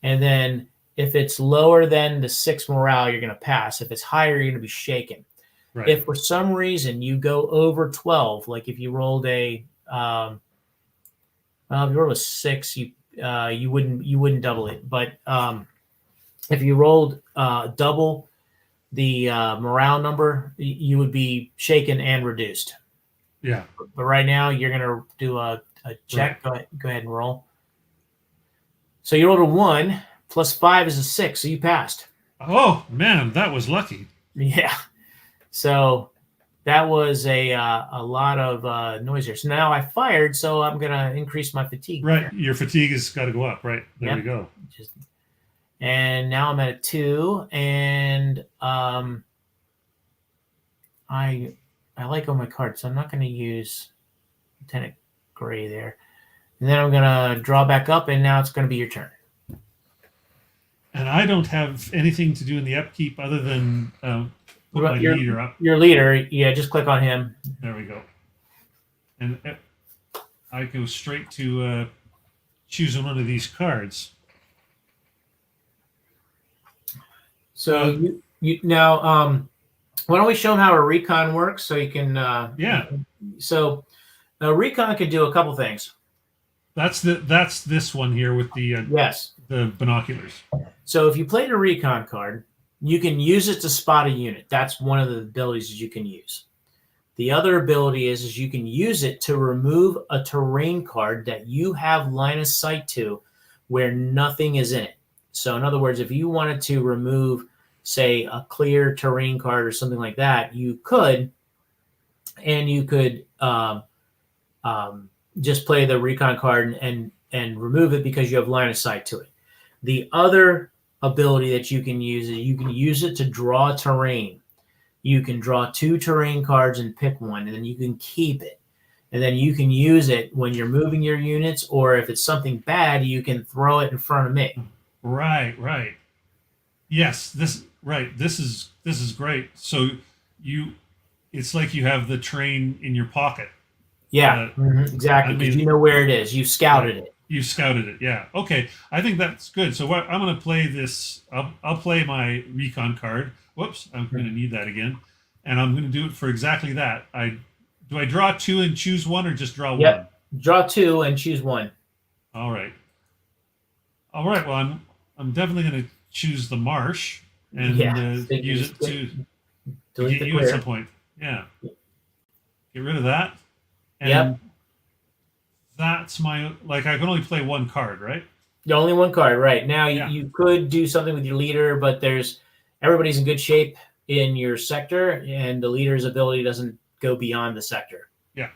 and then if it's lower than the 6 morale, you're going to pass. If it's higher, you're going to be shaken.
right.
If for some reason you go over 12, like if you rolled if you rolled a 6, you wouldn't double it. But if you rolled double the morale number, you would be shaken and reduced.
Yeah.
But right now, you're going to do a check. Right. Go ahead and roll. So you rolled a 1 plus 5 is a 6, so you passed.
Oh man, that was lucky.
Yeah. So that was a lot of noise here. So now I fired, so I'm going to increase my fatigue.
Right. There. Your fatigue has got to go up. Right. There we go.
And now I'm at a 2, and I like all my cards, so I'm not going to use Lieutenant Gray there. And then I'm going to draw back up, and now it's going to be your turn.
And I don't have anything to do in the upkeep other than put my leader up.
Your leader, yeah, just click on him.
There we go. And I go straight to choosing one of these cards.
So you now, why don't we show them how a recon works so you can?
Yeah.
So a recon can do a couple things.
That's this one here with the
yes,
the binoculars.
So if you played a recon card, you can use it to spot a unit. That's one of the abilities you can use. The other ability is you can use it to remove a terrain card that you have line of sight to where nothing is in it. So in other words, if you wanted to remove, say, a clear terrain card or something like that, you could, and you could just play the recon card and remove it because you have line of sight to it. The other ability that you can use is you can use it to draw terrain. You can draw 2 terrain cards and pick one, and then you can keep it. And then you can use it when you're moving your units, or if it's something bad, you can throw it in front of me.
Right. Yes, this is great. So it's like you have the train in your pocket.
Yeah, exactly. Because you know where it is. You scouted it.
You scouted it. Yeah. Okay. I think that's good. So I'm going to play this. I'll play my recon card. Whoops. I'm going to need that again, and I'm going to do it for exactly that. Do I draw 2 and choose one, or just draw one?
Draw 2 and choose one.
All right. Well, I'm definitely going to choose the marsh and use it to get you at some point. Yeah. Get rid of that. And that's my, I can only play one card, right?
Only one card, right. Now you could do something with your leader, but everybody's in good shape in your sector, and the leader's ability doesn't go beyond the sector.
Yeah.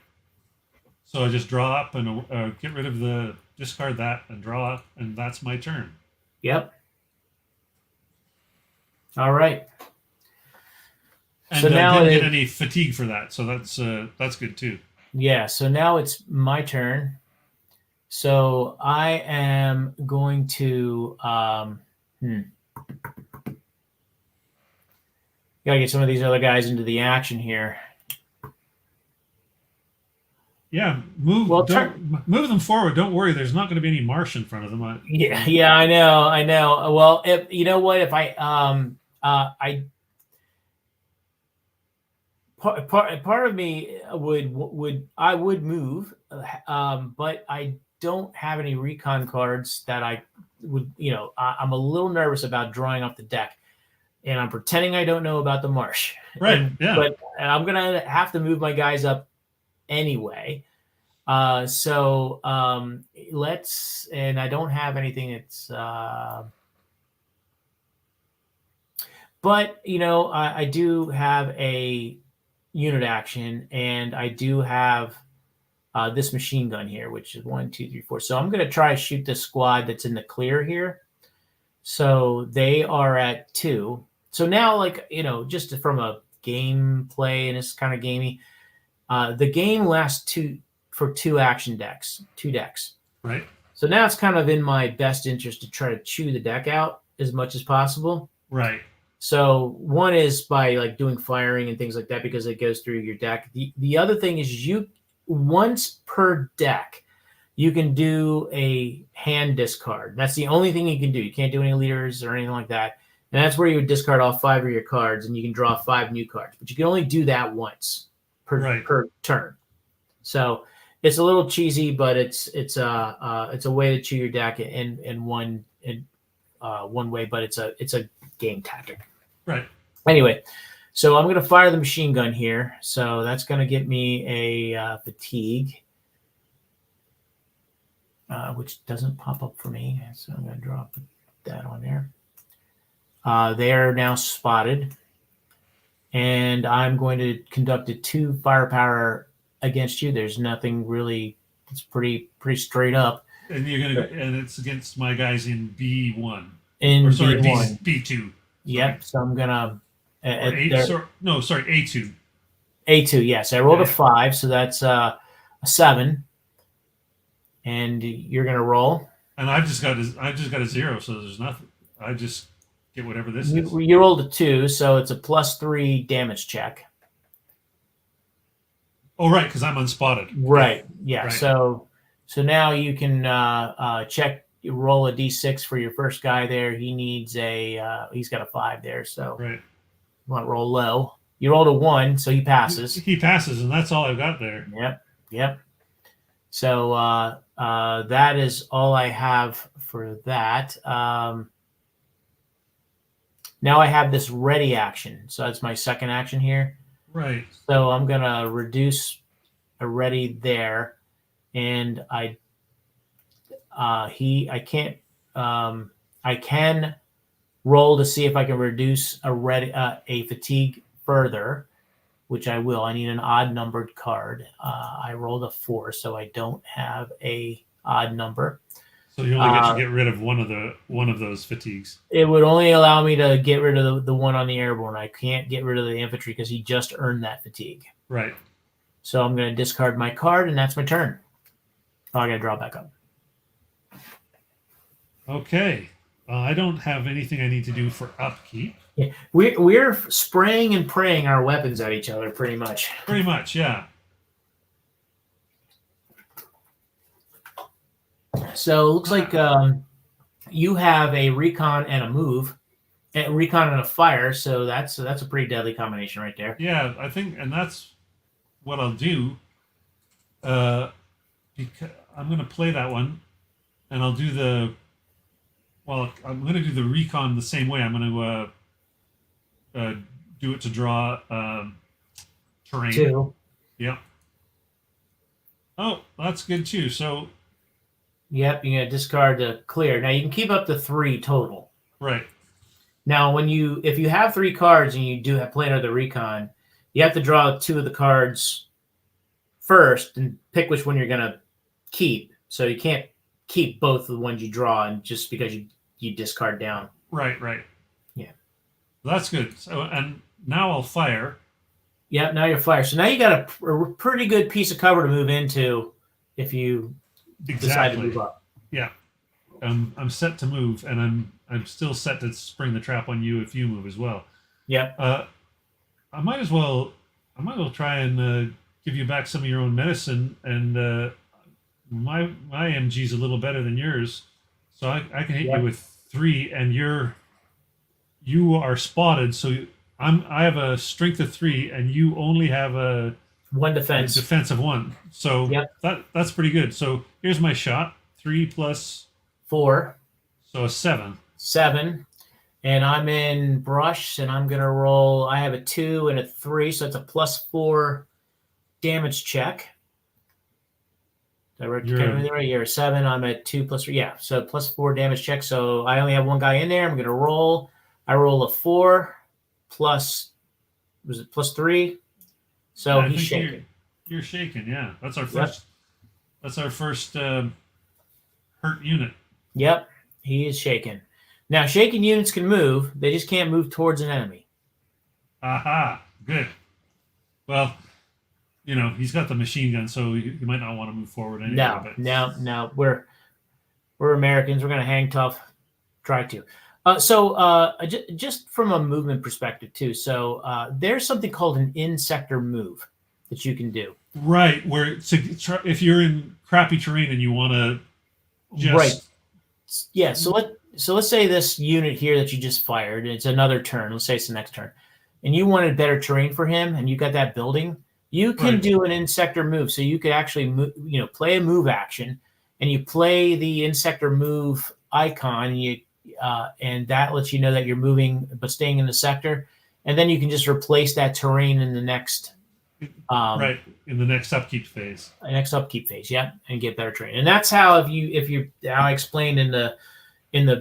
So I just draw up and get rid of discard that and draw up, and that's my turn.
Yep. All right.
And so now I didn't get any fatigue for that, so that's good too.
Yeah. So now it's my turn. So I am going to gotta get some of these other guys into the action here.
Yeah, move them forward. Don't worry, there's not going to be any marsh in front of them.
Yeah, I know. Well, if you know what, if part of me would move, but I don't have any recon cards that I would. I'm a little nervous about drawing off the deck, and I'm pretending I don't know about the marsh.
Right. Yeah.
But I'm gonna have to move my guys up anyway. So let's, and I don't have anything that's, but I do have a unit action, and I do have this machine gun here, which is 1, 2, 3, 4. So I'm going to try to shoot the squad that's in the clear here. So they are at 2. So now, just from a gameplay, and it's kind of gamey, the game lasts 2 decks.
Right.
So now it's kind of in my best interest to try to chew the deck out as much as possible.
Right.
So one is by like doing firing and things like that because it goes through your deck. The other thing is you once per deck you can do a hand discard. That's the only thing you can do. You can't do any leaders or anything like that. And that's where you would discard all 5 of your cards and you can draw 5 new cards. But you can only do that once per turn. So it's a little cheesy, but it's a way to chew your deck in one way, but it's a game tactic.
Right.
Anyway, so I'm going to fire the machine gun here. So that's going to get me a fatigue, which doesn't pop up for me. So I'm going to drop that on there. They are now spotted. And I'm going to conduct a 2 firepower against you. There's nothing really. It's pretty straight up.
And and it's against my guys in B1.
In B1.
B2.
Yep. So I'm gonna.
A2.
A2. Yes, I rolled a 5, so that's a 7. And you're gonna roll.
And I just got a 0, so there's nothing. I just get whatever this is.
You rolled a 2, so it's a +3 damage check.
Oh, right, because I'm unspotted.
Right. Yeah.
Right.
So now you can check. You roll a d6 for your first guy there. He needs he's got a 5 there. So
right.
You want to roll low. You rolled a 1, so he passes.
He passes, and that's all I've got there.
Yep. So that is all I have for that. Now I have this ready action. So that's my second action here.
Right.
So I'm going to reduce a ready there. And I can roll to see if I can reduce a fatigue further, which I will. I need an odd numbered card. I rolled a 4, so I don't have a odd number.
So you only get to get rid of one of those fatigues.
It would only allow me to get rid of the one on the airborne. I can't get rid of the infantry because he just earned that fatigue.
Right.
So I'm going to discard my card, and that's my turn. Oh, I got to draw back up.
Okay. I don't have anything I need to do for upkeep.
Yeah. We're spraying and praying our weapons at each other pretty much.
Pretty much, yeah.
So it looks like you have a recon and a move, a recon and a fire. So that's a pretty deadly combination right there.
Yeah, I think, and that's what I'll do. Because I'm going to play that one, and I'll do I'm going to do the recon the same way. I'm going to do it to draw terrain.
2.
Yep. Oh, that's good too. So.
Yep, you're gonna discard to clear. Now you can keep up to 3 total.
Right.
Now, if you have 3 cards and you do have play another recon, you have to draw 2 of the cards first and pick which one you're gonna keep. So you can't keep both of the ones you draw, and just because you discard down.
Right.
Yeah.
That's good. So, and now I'll fire.
Yep. Now you're fire. So now you got a pretty good piece of cover to move into if you. Decide to move up.
Yeah, I'm set to move, and I'm still set to spring the trap on you if you move as well.
Yep.
I might as well try and give you back some of your own medicine, and my MG's a little better than yours, so I can hit you with 3, and you are spotted. So I have a strength of 3, and you only have a
1 defense.
A defense of 1. So that's pretty good. So here's my shot. 3 plus
4.
So a 7.
7. And I'm in brush, and I'm going to roll. I have a 2 and a 3, so it's a +4 damage check. You're a 7. I'm at 2 plus 3. Yeah, so +4 damage check. So I only have 1 guy in there. I'm going to roll. I roll a 4 plus, was it +3? So he's shaking.
You're shaking, yeah. That's our first. Yep. That's our first hurt unit.
Yep, he is shaken. Now, shaken units can move. They just can't move towards an enemy.
Aha, good. Well, he's got the machine gun, so he might not want to move forward anyway.
No. We're Americans. We're going to hang tough. Try to. Just from a movement perspective too. So there's something called an in-sector move that you can do.
Right, where if you're in crappy terrain and you want to just
Right. Yeah. So let's say this unit here that you just fired, it's another turn. Let's say it's the next turn, and you wanted better terrain for him, and you got that building. You can
Right.
do an in-sector move. So you could actually play a move action, and you play the in-sector move icon. And that lets you know that you're moving but staying in the sector, and then you can just replace that terrain in the next
right in the next upkeep phase.
Yeah, and get better terrain. And that's how how I explained in the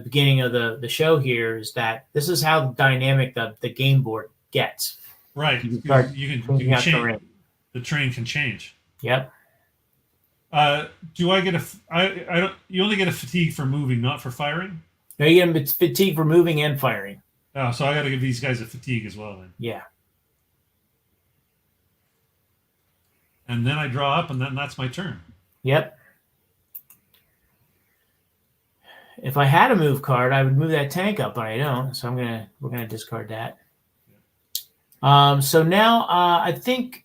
beginning of the show here is that this is how dynamic the game board gets.
Right,
You can
change. Terrain. The terrain can change.
Yep.
Do I get I don't. You only get a fatigue for moving, not for firing.
No, you get fatigue for moving and firing.
Oh, so I got to give these guys a fatigue as well then.
Yeah.
And then I draw up, and then that's my turn.
Yep. If I had a move card, I would move that tank up, but I don't. So we're gonna discard that. So now I think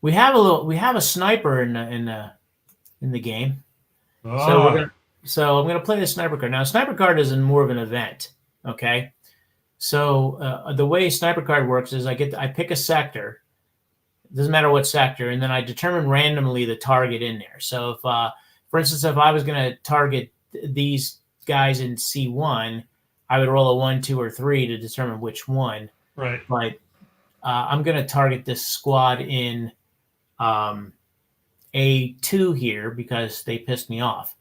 we have a sniper in the game.
Oh.
So I'm gonna play the sniper card. Now, a sniper card is more of an event. Okay. So the way sniper card works is I pick a sector. It doesn't matter what sector, and then I determine randomly the target in there. So if for instance, if I was going to target these guys in C1, I would roll a 1, 2, or 3 to determine which one.
Right.
But I'm going to target this squad in A2 here because they pissed me off.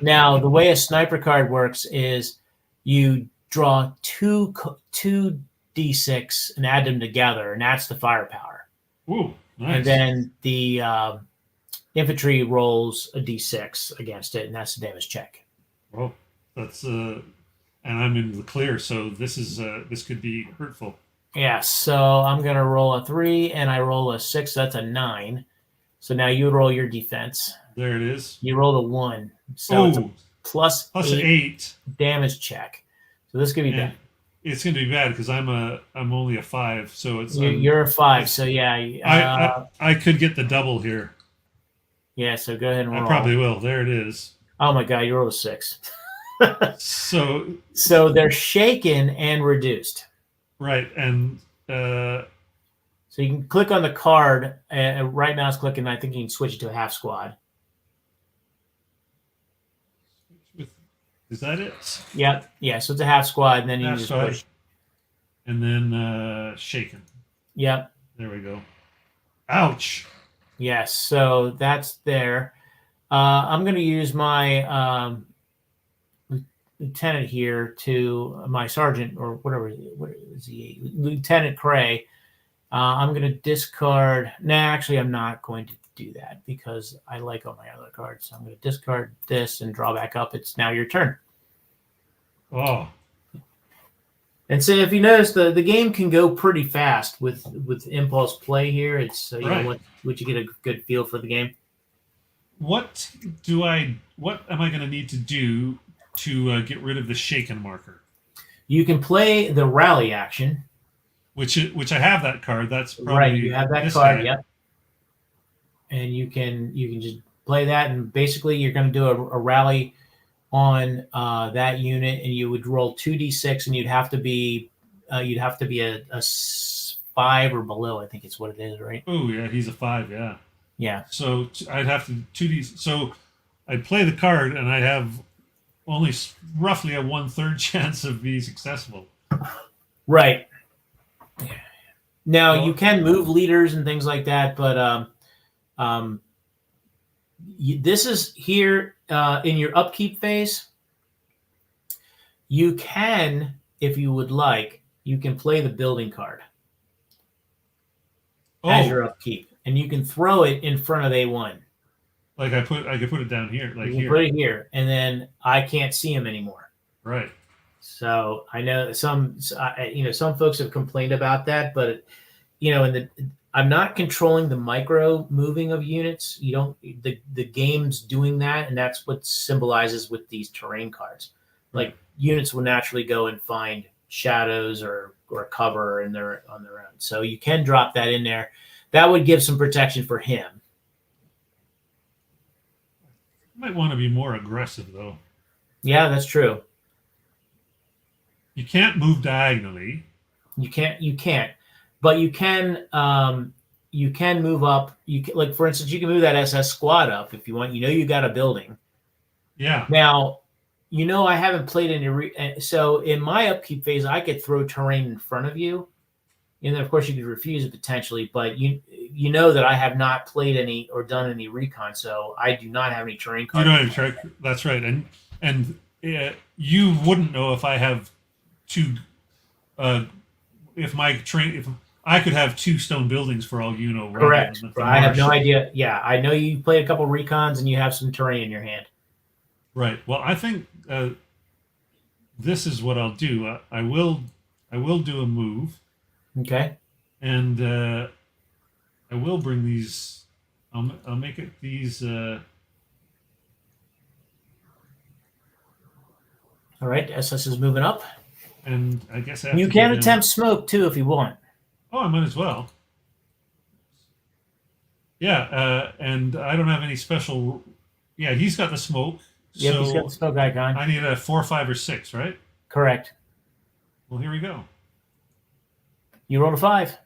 Now, the way a sniper card works is you draw two D6 and add them together, and that's the firepower.
Ooh, nice.
And then the infantry rolls a D6 against it, and that's the damage check.
Well, that's and I'm in the clear, so this could be hurtful.
Yeah, so I'm gonna roll a 3, and I roll a 6. So that's a 9. So now you roll your defense.
There it is.
You rolled a 1, so it's a plus
8
damage check. So this could be bad.
It's going to be bad because I'm only a 5, so it's
you're a 5. So yeah,
I could get the double here.
Yeah, so go ahead and roll.
I probably will. There it is.
Oh my god, you rolled a 6.
So
they're shaken and reduced.
Right, and
so you can click on the card. Right now it's clicking. I think you can switch it to a half squad.
Is that it?
Yep. Yeah. So it's a half squad, and then you just push.
And then shaken.
Yep.
There we go. Ouch.
Yes. So that's there. I'm going to use my lieutenant here to my sergeant or whatever. What is he? Lieutenant Cray. I'm going to discard. Nah, actually, I'm not going to do that because I like all my other cards. So I'm going to discard this and draw back up. It's now your turn.
Oh.
And so if you notice, the game can go pretty fast with impulse play here. It's
right.
What you get a good feel for the game.
What am I going to need to do to get rid of the shaken marker?
You can play the rally action.
Which I have that card. That's probably
right. You have that card.
Guy.
Yep. And you can just play that, and basically you're going to do a rally on that unit, and you would roll 2d6, and you'd have to be a 5 or below. I think it's what it is, right?
Oh yeah, he's a 5. Yeah.
Yeah.
So I'd have to 2d. So I'd play the card, and I'd have only roughly a 1/3 chance of being successful.
Right. Now you can move leaders and things like that, but this is here in your upkeep phase. You can, if you would like, you can play the building card as your upkeep, and you can throw it in front of A1.
Like I could put it down here, like
you can put it here, and then I can't see him anymore.
Right.
So I know some folks have complained about that, but I'm not controlling the micro moving of units. You don't the game's doing that, and that's what symbolizes with these terrain cards.
Right.
Like units will naturally go and find shadows or cover on their own. So you can drop that in there. That would give some protection for him.
You might want to be more aggressive though.
Yeah, that's true.
You can't move diagonally.
You can't, but you can move up. Like for instance, you can move that SS squad up if you want. You got a building.
Yeah.
Now, I haven't played any. So in my upkeep phase, I could throw terrain in front of you, and then of course you could refuse it potentially. But you know that I have not played any or done any recon, so I do not have any terrain cards.
You don't have terrain. That's right, and you wouldn't know if I have two. If I could have two stone buildings for all you know.
Correct. I have no idea. Yeah, I know you played a couple recons and you have some terrain in your hand.
Right. Well, I think this is what I'll do. I will do a move.
Okay.
And I will bring these. I'll make it these.
All right. SS is moving up.
And I guess
you can attempt smoke too if you want.
Oh, I might as well. Yeah, and I don't have any special. Yeah, he's got the smoke.
Yep,
so
he's got the smoke icon.
I need a 4, 5, or 6, right?
Correct.
Well, here we go.
You rolled a 5.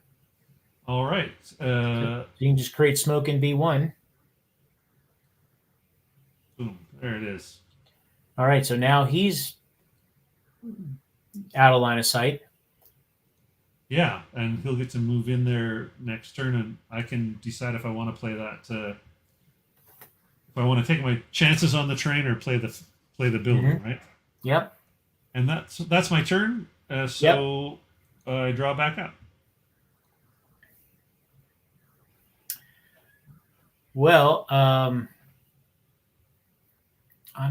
All right.
So you can just create smoke in B1.
Boom. There it is.
All right. So now he's out of line of sight.
Yeah, and he'll get to move in there next turn, and I can decide if I want to play that. If I want to take my chances on the train or play the building, right?
Yep.
And that's my turn. So I draw back up.
Well, I'm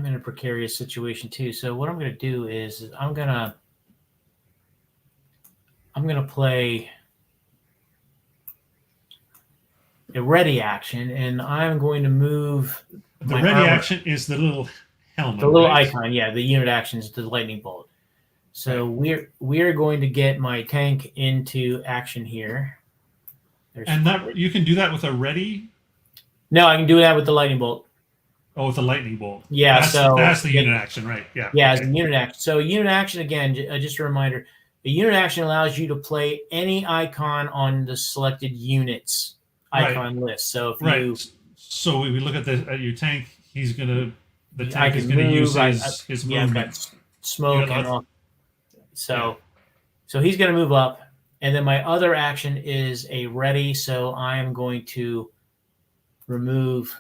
in a precarious situation too. So what I'm going to do is I'm going to play a ready action, and I'm going to move.
The ready action is the little helmet.
The little icon, yeah. The unit action is the lightning bolt. So we're going to get my tank into action here.
And that you can do that with a ready.
No, I can do that with the lightning bolt.
Oh, with the lightning bolt.
Yeah,
that's the unit action, right? Yeah.
Yeah, it's the unit action. So unit action again. Just a reminder: the unit action allows you to play any icon on the selected units icon list. So if you
so we look at your tank, the tank is going to use his movement.
Smoke and all. So he's going to move up, and then my other action is a ready. So I am going to remove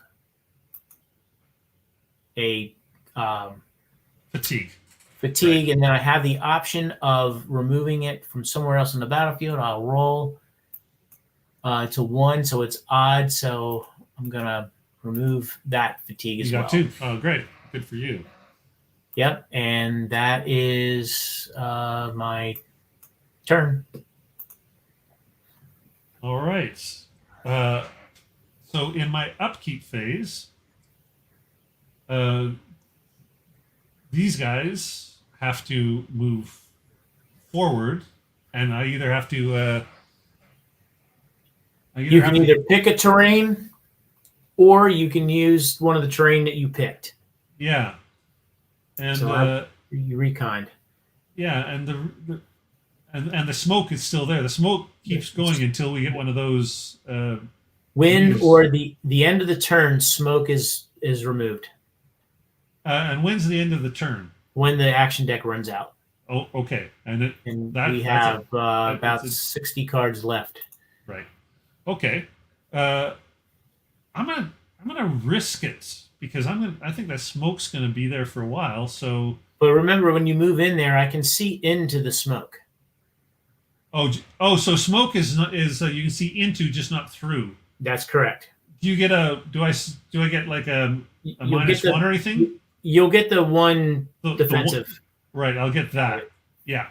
a
fatigue,
and then I have the option of removing it from somewhere else in the battlefield. I'll roll to 1, so it's odd. So I'm gonna remove that fatigue as well.
You got 2. Oh, great! Good for you.
Yep, and that is my turn.
All right. So in my upkeep phase, these guys have to move forward, and I either have to.
You can either pick a terrain, or you can use one of the terrain that you picked.
Yeah, and
so you reconned.
Yeah, and the smoke is still there. The smoke keeps going until we get one of those.
When or the end of the turn, smoke is removed.
And when's the end of the turn?
When the action deck runs out.
Oh, okay.
We have about 60 cards left.
Right. Okay. I'm gonna risk it because I think that smoke's gonna be there for a while. So.
But remember, when you move in there, I can see into the smoke.
Oh! So smoke is you can see into, just not through.
That's correct.
Do you get do I get like a -1 or anything?
You'll get the 1 defensive.
Right, I'll get that. Yeah.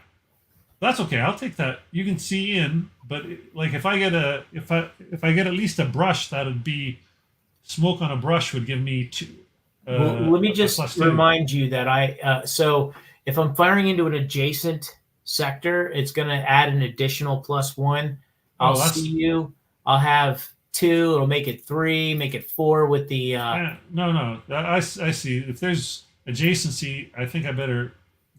That's okay. I'll take that. You can see in, but like if I get at least a brush, that'd be smoke on a brush would give me
Well, let me
a
just
+2.
remind you that so if I'm firing into an adjacent sector, it's going to add an additional +1. I'll
Oh,
see
that's
you. I'll have 2. It'll make it 3, make it 4 with the.
no, no. I see. If there's adjacency, I think I better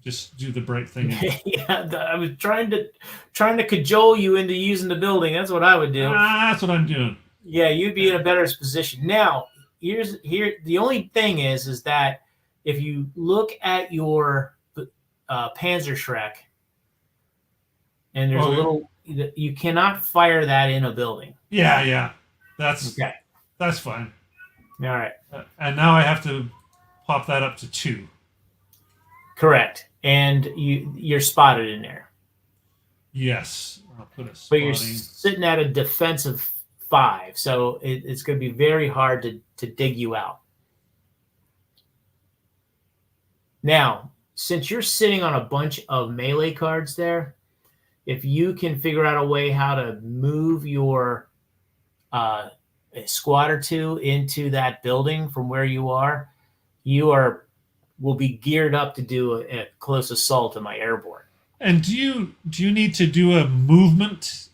just do the bright thing. And,
Yeah, I was trying to cajole you into using the building. That's what I would do.
that's what I'm doing.
Yeah, you'd be in a better position. Now, the only thing is that if you look at your Panzerschreck and there's a
Oh,
little, you cannot fire that in a building.
yeah, yeah. That's
Okay.
that's fine.
All right.
And now I have to pop that up to 2.
Correct. And you're spotted in there.
Yes. I'll put a
But you're
spotting.
sitting at a defensive 5, so it's going to be very hard to dig you out. Now, since you're sitting on a bunch of melee cards there, if you can figure out a way how to move your a squad or 2 into that building from where you will be geared up to do a close assault on my airborne.
And do you need to do a movement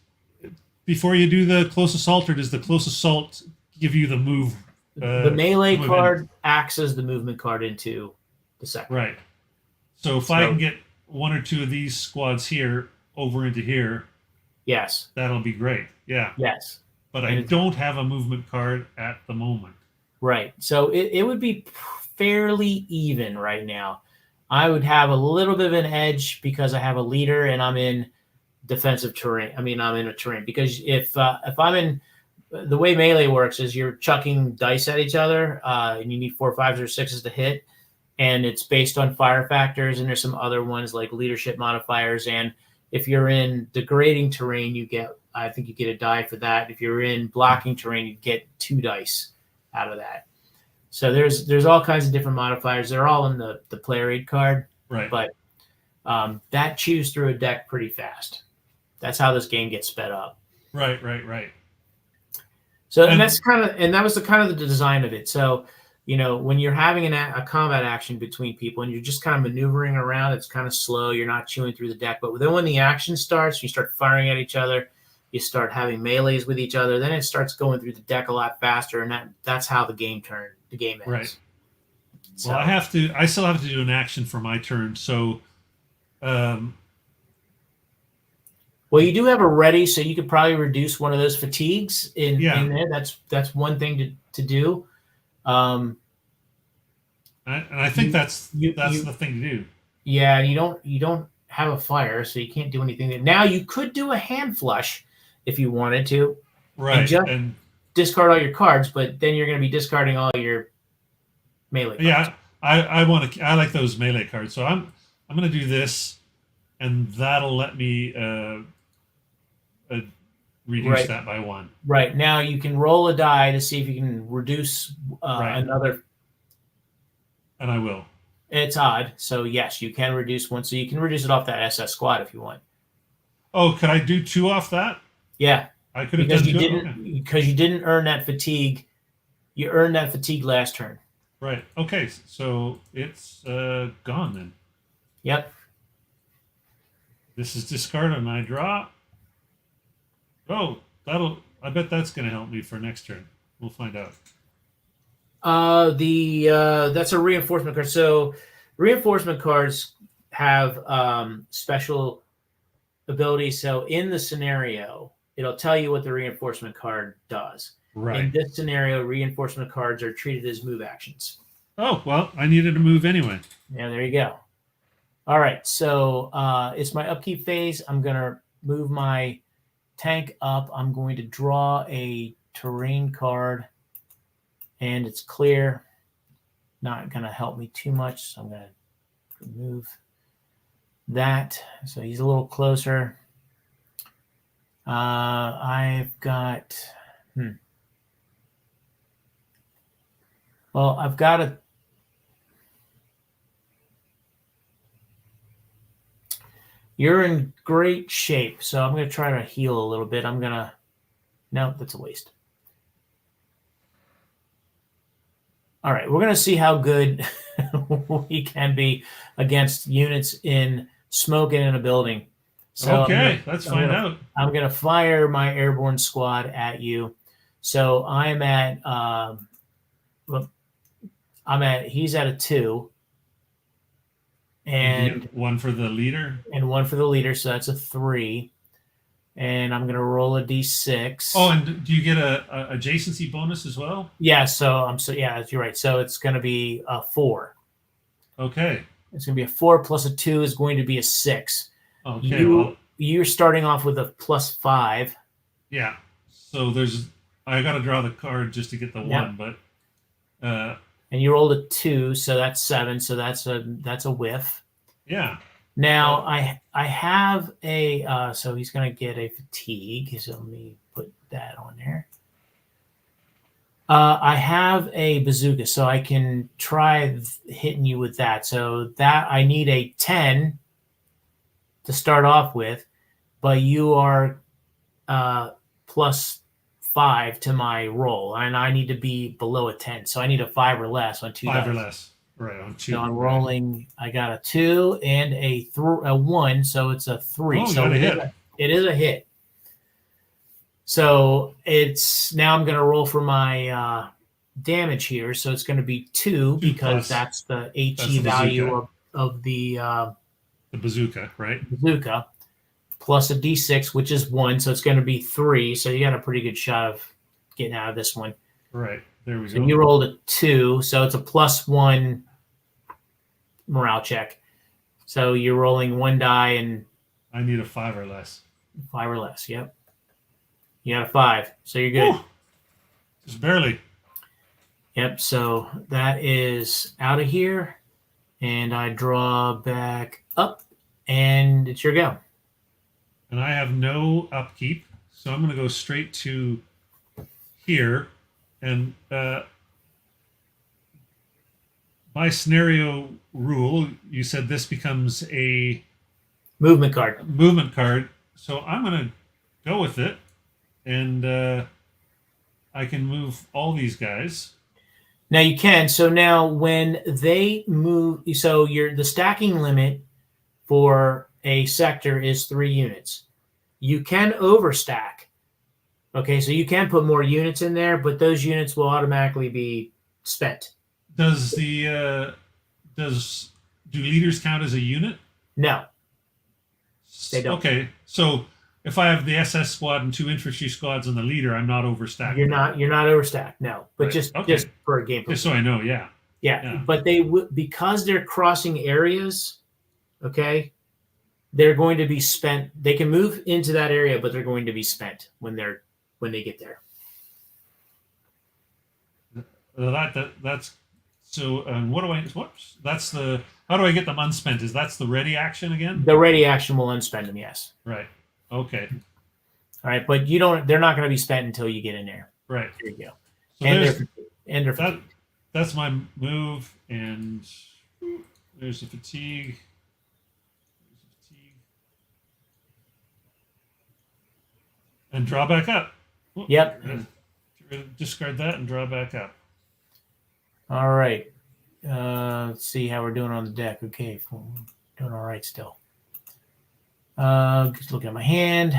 before you do the close assault, or does the close assault give you the move?
The melee
move
card
in?
acts as the movement card into the sector.
Right. So if I can get 1 or 2 of these squads here over into here,
yes,
that'll be great. Yeah.
yes.
But I don't have a movement card at the moment.
Right. So it would be fairly even right now. I would have a little bit of an edge because I have a leader and I'm in defensive terrain. I mean, I'm in a terrain because if I'm in, the way melee works is you're chucking dice at each other and you need 4, 5s, or 6s to hit. And it's based on fire factors. And there's some other ones like leadership modifiers. And if you're in degrading terrain, I think you get a die for that. If you're in blocking terrain, you get 2 dice out of that. So there's all kinds of different modifiers. They're all in the player aid card.
Right.
But that chews through a deck pretty fast. That's how this game gets sped up.
Right.
So and that was the kind of the design of it. So when you're having a combat action between people and you're just kind of maneuvering around, it's kind of slow. You're not chewing through the deck. But then when the action starts, you start firing at each other. You start having melees with each other. Then it starts going through the deck a lot faster, and that's how the game ends.
Right.
So,
Well, I still have to do an action for my turn. So,
well, you do have a ready, so you could probably reduce one of those fatigues in there. That's one thing to do.
And I think that's the thing to do.
Yeah, you don't have a fire, so you can't do anything. Now you could do a hand flush if you wanted to,
right?
And discard all your cards, but then you're going to be discarding all your melee cards.
Yeah, I like those melee cards, so I'm going to do this, and that'll let me reduce that by 1.
Right. Now you can roll a die to see if you can reduce another.
And I will.
It's odd. So yes, you can reduce 1. So you can reduce it off that SS squad if you want.
Oh, could I do 2 off that?
Yeah.
I could have done 2.
Because you didn't earn that fatigue. You earned that fatigue last turn.
Right. Okay. So it's gone then.
Yep.
This is discard on my draw. Oh, I bet that's going to help me for next turn. We'll find out.
That's a reinforcement card. So reinforcement cards have special abilities. So in the scenario, it'll tell you what the reinforcement card does.
Right.
In this scenario, reinforcement cards are treated as move actions.
Oh, well, I needed to move anyway.
Yeah, there you go. All right, so it's my upkeep phase. I'm going to move my tank up. I'm going to draw a terrain card, and it's clear. Not going to help me too much, so I'm going to remove that. So he's a little closer. I've got... Well, I've got You're in great shape, so I'm going to try to heal a little bit. No, that's a waste. All right, we're going to see how good we can be against units in smoke and in a building. So
okay, let's find out.
I'm going to fire my airborne squad at you. So I'm at he's at a 2. And
one for the leader?
And one for the leader, so that's a 3. And I'm going to roll a d6.
Oh, and do you get a adjacency bonus as well?
Yeah, yeah, you're right. So it's going to be a 4.
Okay.
It's going to be a 4 plus a 2 is going to be a 6.
Okay.
You're starting off with a +5.
Yeah. So I got to draw the card just to get the 1, but.
And you rolled a 2, so that's 7. So that's a whiff.
Yeah.
Now I have a so he's going to get a fatigue. So let me put that on there. I have a bazooka, so I can try hitting you with that. So that I need a 10 to start off with, but you are +5 to my roll, and I need to be below a 10. So I need a 5 or less on 2
5
dice.
or less. Right, on 2.
So I'm rolling. I got a 2 and a 1, so it's a 3.
Oh,
so
got a hit.
It is a hit. So now I'm going to roll for my damage here. So it's going to be 2 because that's the HE value of the
bazooka, right?
Bazooka, plus a d6, which is 1. So it's going to be 3. So you got a pretty good shot of getting out of this one.
Right. There we
So
go.
you rolled a 2. So it's a +1 morale check. So you're rolling 1 die and
I need a 5 or less.
5 or less. Yep. You got a 5. So you're good.
Ooh, just barely.
Yep. So that is out of here. And I draw back up. And it's your go.
And I have no upkeep. So I'm going to go straight to here. And by scenario rule, you said this becomes a
movement card.
So I'm going to go with it. And I can move all these guys.
Now you can. So now when they move, so the stacking limit for a sector is 3 units. You can overstack. Okay, so you can put more units in there, but those units will automatically be spent.
Do leaders count as a unit?
No, they don't.
Okay, so if I have the SS squad and 2 infantry squads and the leader, I'm not overstacked.
You're not overstacked. No, but
right.
just for a game.
Just so I know, yeah.
But they because they're crossing areas. Okay, they're going to be spent. They can move into that area, but they're going to be spent when they get there.
That's so. What do I? Whoops. That's the. How do I get them unspent? That's the ready action again?
The ready action will unspend them. Yes.
Right. Okay.
All right, but you don't. They're not going to be spent until you get in there.
Right.
There you go.
So that's my move, and there's the fatigue. And draw back up.
Yep.
Discard that and draw back up.
All right. Let's see how we're doing on the deck. Okay, doing all right still. Just looking at my hand.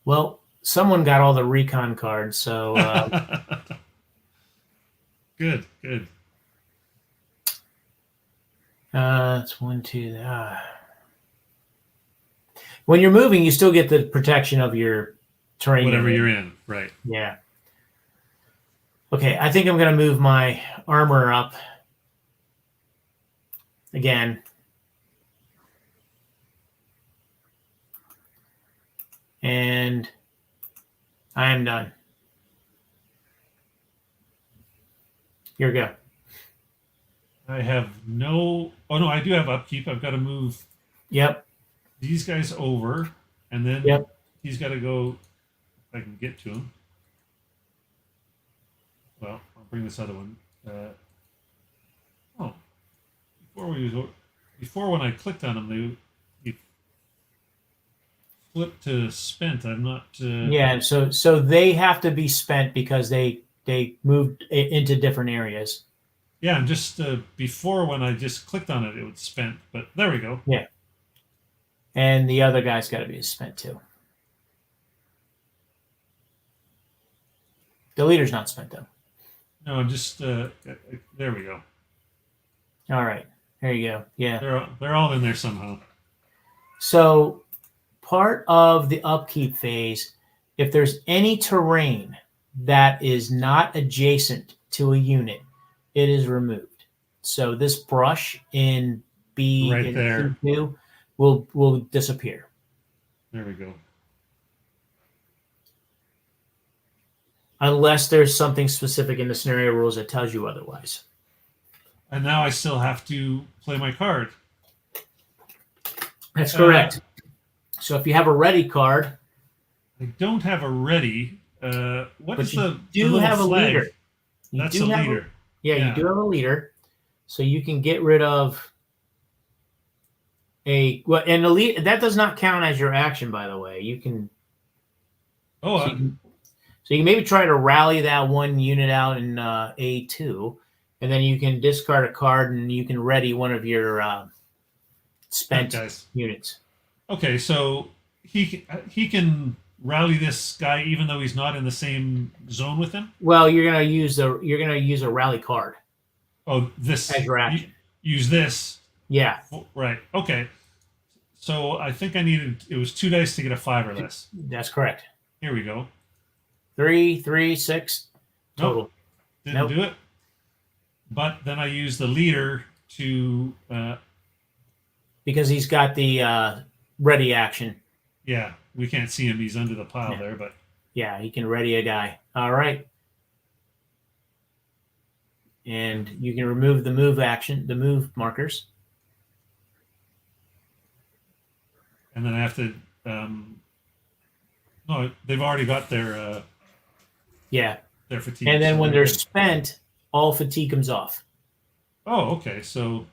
Well, someone got all the recon cards, so
good.
It's 1, 2. When you're moving, you still get the protection of your terrain.
Whatever you're in, right?
Yeah. Okay, I think I'm going to move my armor up again. And I am done. Here we go.
I have no. Oh no, I do have upkeep. I've got to move.
Yep.
These guys over, and then he's got to go. If I can get to him. well, I'll bring this other one. Oh, before when I clicked on them, they flipped to spent. I'm not.
Yeah, so they have to be spent because they moved into different areas.
Yeah, I'm just before when I just clicked on it, it was spent. But there we go.
Yeah, and the other guy's got to be spent too. The leader's not spent though.
No, I'm just there we go.
All right, there you go. Yeah.
They're all in there somehow.
So part of the upkeep phase, if there's any terrain that is not adjacent to a unit, it is removed. So this brush in B
Right there.
C2 will disappear.
There we go.
Unless there's something specific in the scenario rules that tells you otherwise.
And now I still have to play my card.
That's correct. So if you have a ready card,
I don't have a ready. What is the
do
little
have
flag?
a leader?
That's a leader.
Yeah, you do have a leader. So you can get rid of and the lead that does not count as your action, by the way. You can.
Oh,
So you can maybe try to rally that one unit out in A2, and then you can discard a card and you can ready one of your spent units.
Okay, so he can rally this guy even though he's not in the same zone with him.
Well, you're gonna use a rally card.
Oh, this
as your action.
Use this.
Yeah.
Right. Okay. So I think it was 2 dice to get a 5 or less.
That's correct.
Here we go.
3, 3, 6 total.
Nope. Didn't do it. But then I used the leader to
because he's got the ready action.
Yeah, we can't see him. He's under the pile there, but
yeah, he can ready a guy. All right. And you can remove the move action, the move markers.
And then I have to no, they've already got their their fatigue.
And then when they're spent, all fatigue comes off.
Oh, okay. So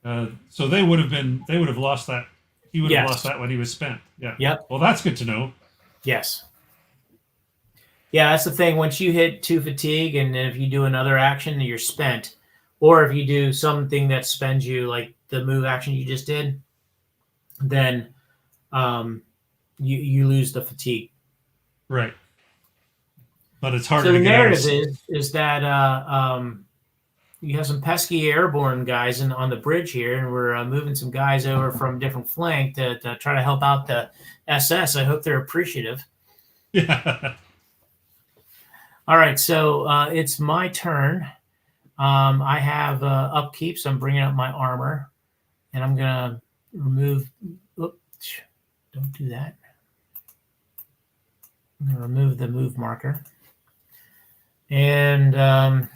they would have lost that. He would have lost that when he was spent. Yeah.
Yep.
Well, that's good to know.
Yes. Yeah, that's the thing. Once you hit 2 fatigue, and then if you do another action, you're spent. Or if you do something that spends you, like the move action you just did, then you lose the fatigue.
Right. But it's harder.
So
the
narrative is that you have some pesky airborne guys on the bridge here, and we're moving some guys over from different flank to try to help out the SS. I hope they're appreciative.
Yeah.
All right, so it's my turn. I have upkeep, so I'm bringing up my armor, and I'm gonna remove. Oops, don't do that. I'm gonna remove the move marker, and I've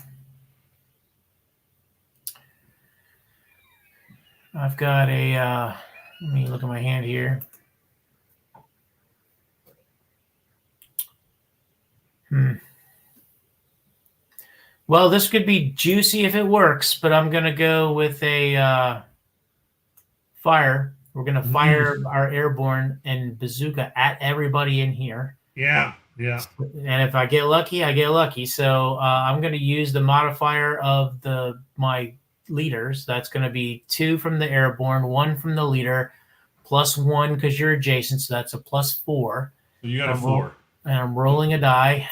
got a. Let me look at my hand here. Well, this could be juicy if it works, but I'm going to go with a fire. We're going to fire our airborne and bazooka at everybody in here.
Yeah, yeah.
And if I get lucky, I get lucky. So I'm going to use the modifier of my leaders. That's going to be 2 from the airborne, 1 from the leader, +1 because you're adjacent. So that's a +4.
So you got a 4.
And I'm rolling a die,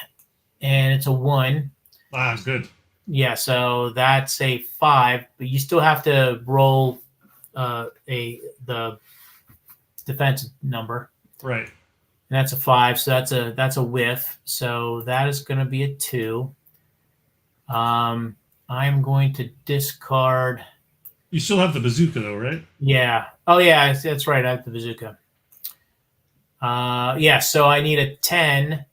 and it's a 1.
Ah, good.
Yeah, so that's a 5, but you still have to roll the defense number.
Right.
And that's a 5, so that's a whiff. So that is going to be a 2. I'm going to discard.
You still have the bazooka though, right?
Yeah. Oh yeah, that's right. I have the bazooka. Yeah. So I need a 10.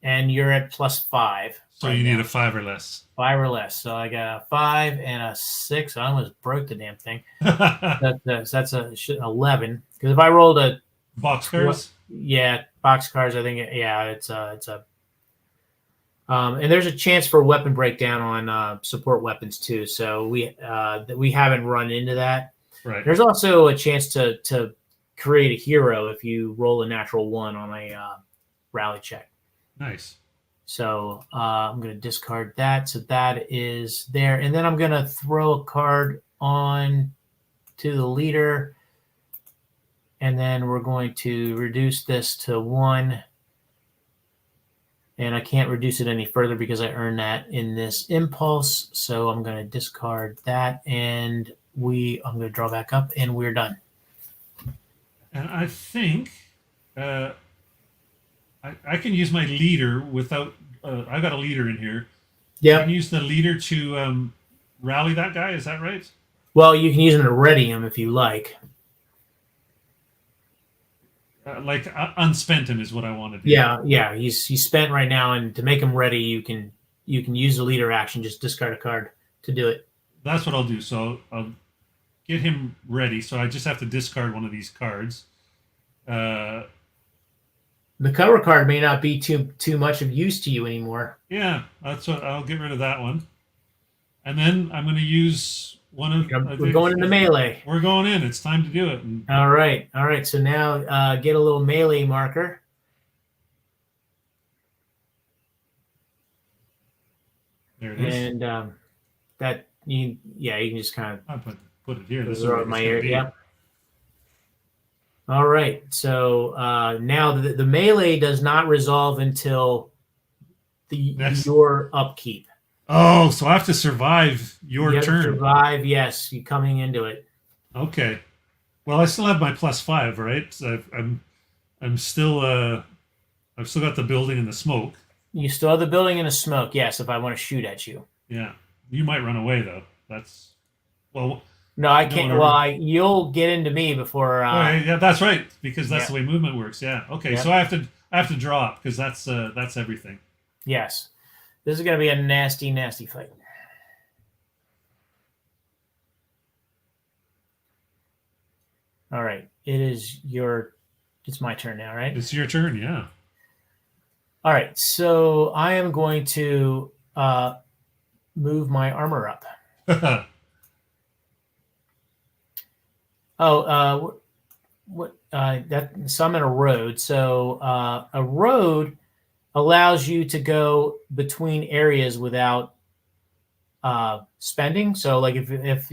And you're at +5.
So you need a 5 or less.
5 or less. So I got a 5 and a 6. I almost broke the damn thing. That's a 11. Because if I rolled a
boxcars,
boxcars, I think it's a And there's a chance for weapon breakdown on support weapons too. So we haven't run into that.
Right.
There's also a chance to create a hero if you roll a natural 1 on a rally check.
Nice.
So I'm going to discard that. So that is there. And then I'm going to throw a card on to the leader. And then we're going to reduce this to 1. And I can't reduce it any further because I earned that in this impulse. So I'm going to discard that. And I'm going to draw back up and we're done.
And I think I can use my leader without. I've got a leader in here.
Yeah.
I can use the leader to rally that guy. Is that right?
Well, you can use him to ready him if you like.
Unspent him is what I want to do.
Yeah. He's spent right now, and to make him ready, you can use the leader action. Just discard a card to do it.
That's what I'll do. So I'll get him ready. So I just have to discard one of these cards.
The cover card may not be too much of use to you anymore.
Yeah, that's what I'll get rid of that one. And then I'm going to use one of.
We're going into melee.
We're going in. It's time to do it.
All right. So now get a little melee marker.
There it is.
And that you can just kind of
I'll put it here. This
throw it in my area. Yeah. All right. So now the melee does not resolve until your upkeep.
Oh, so I have to survive your turn.
Survive, yes. You coming into it.
Okay. Well, I still have my +5, right? So I'm still I've still got the building and the smoke.
You still have the building and the smoke, yes. If I want to shoot at you.
Yeah. You might run away though. That's well.
No, I can't. Well, you'll get into me before.
Yeah, that's right, because that's the way movement works. Yeah. Okay. So I have to draw up because that's everything.
Yes. This is going to be a nasty, nasty fight. All right. It's my turn now, right?
It's your turn, yeah.
All right. So I am going to move my armor up. So I'm in a road. So a road allows you to go between areas without spending. So, like if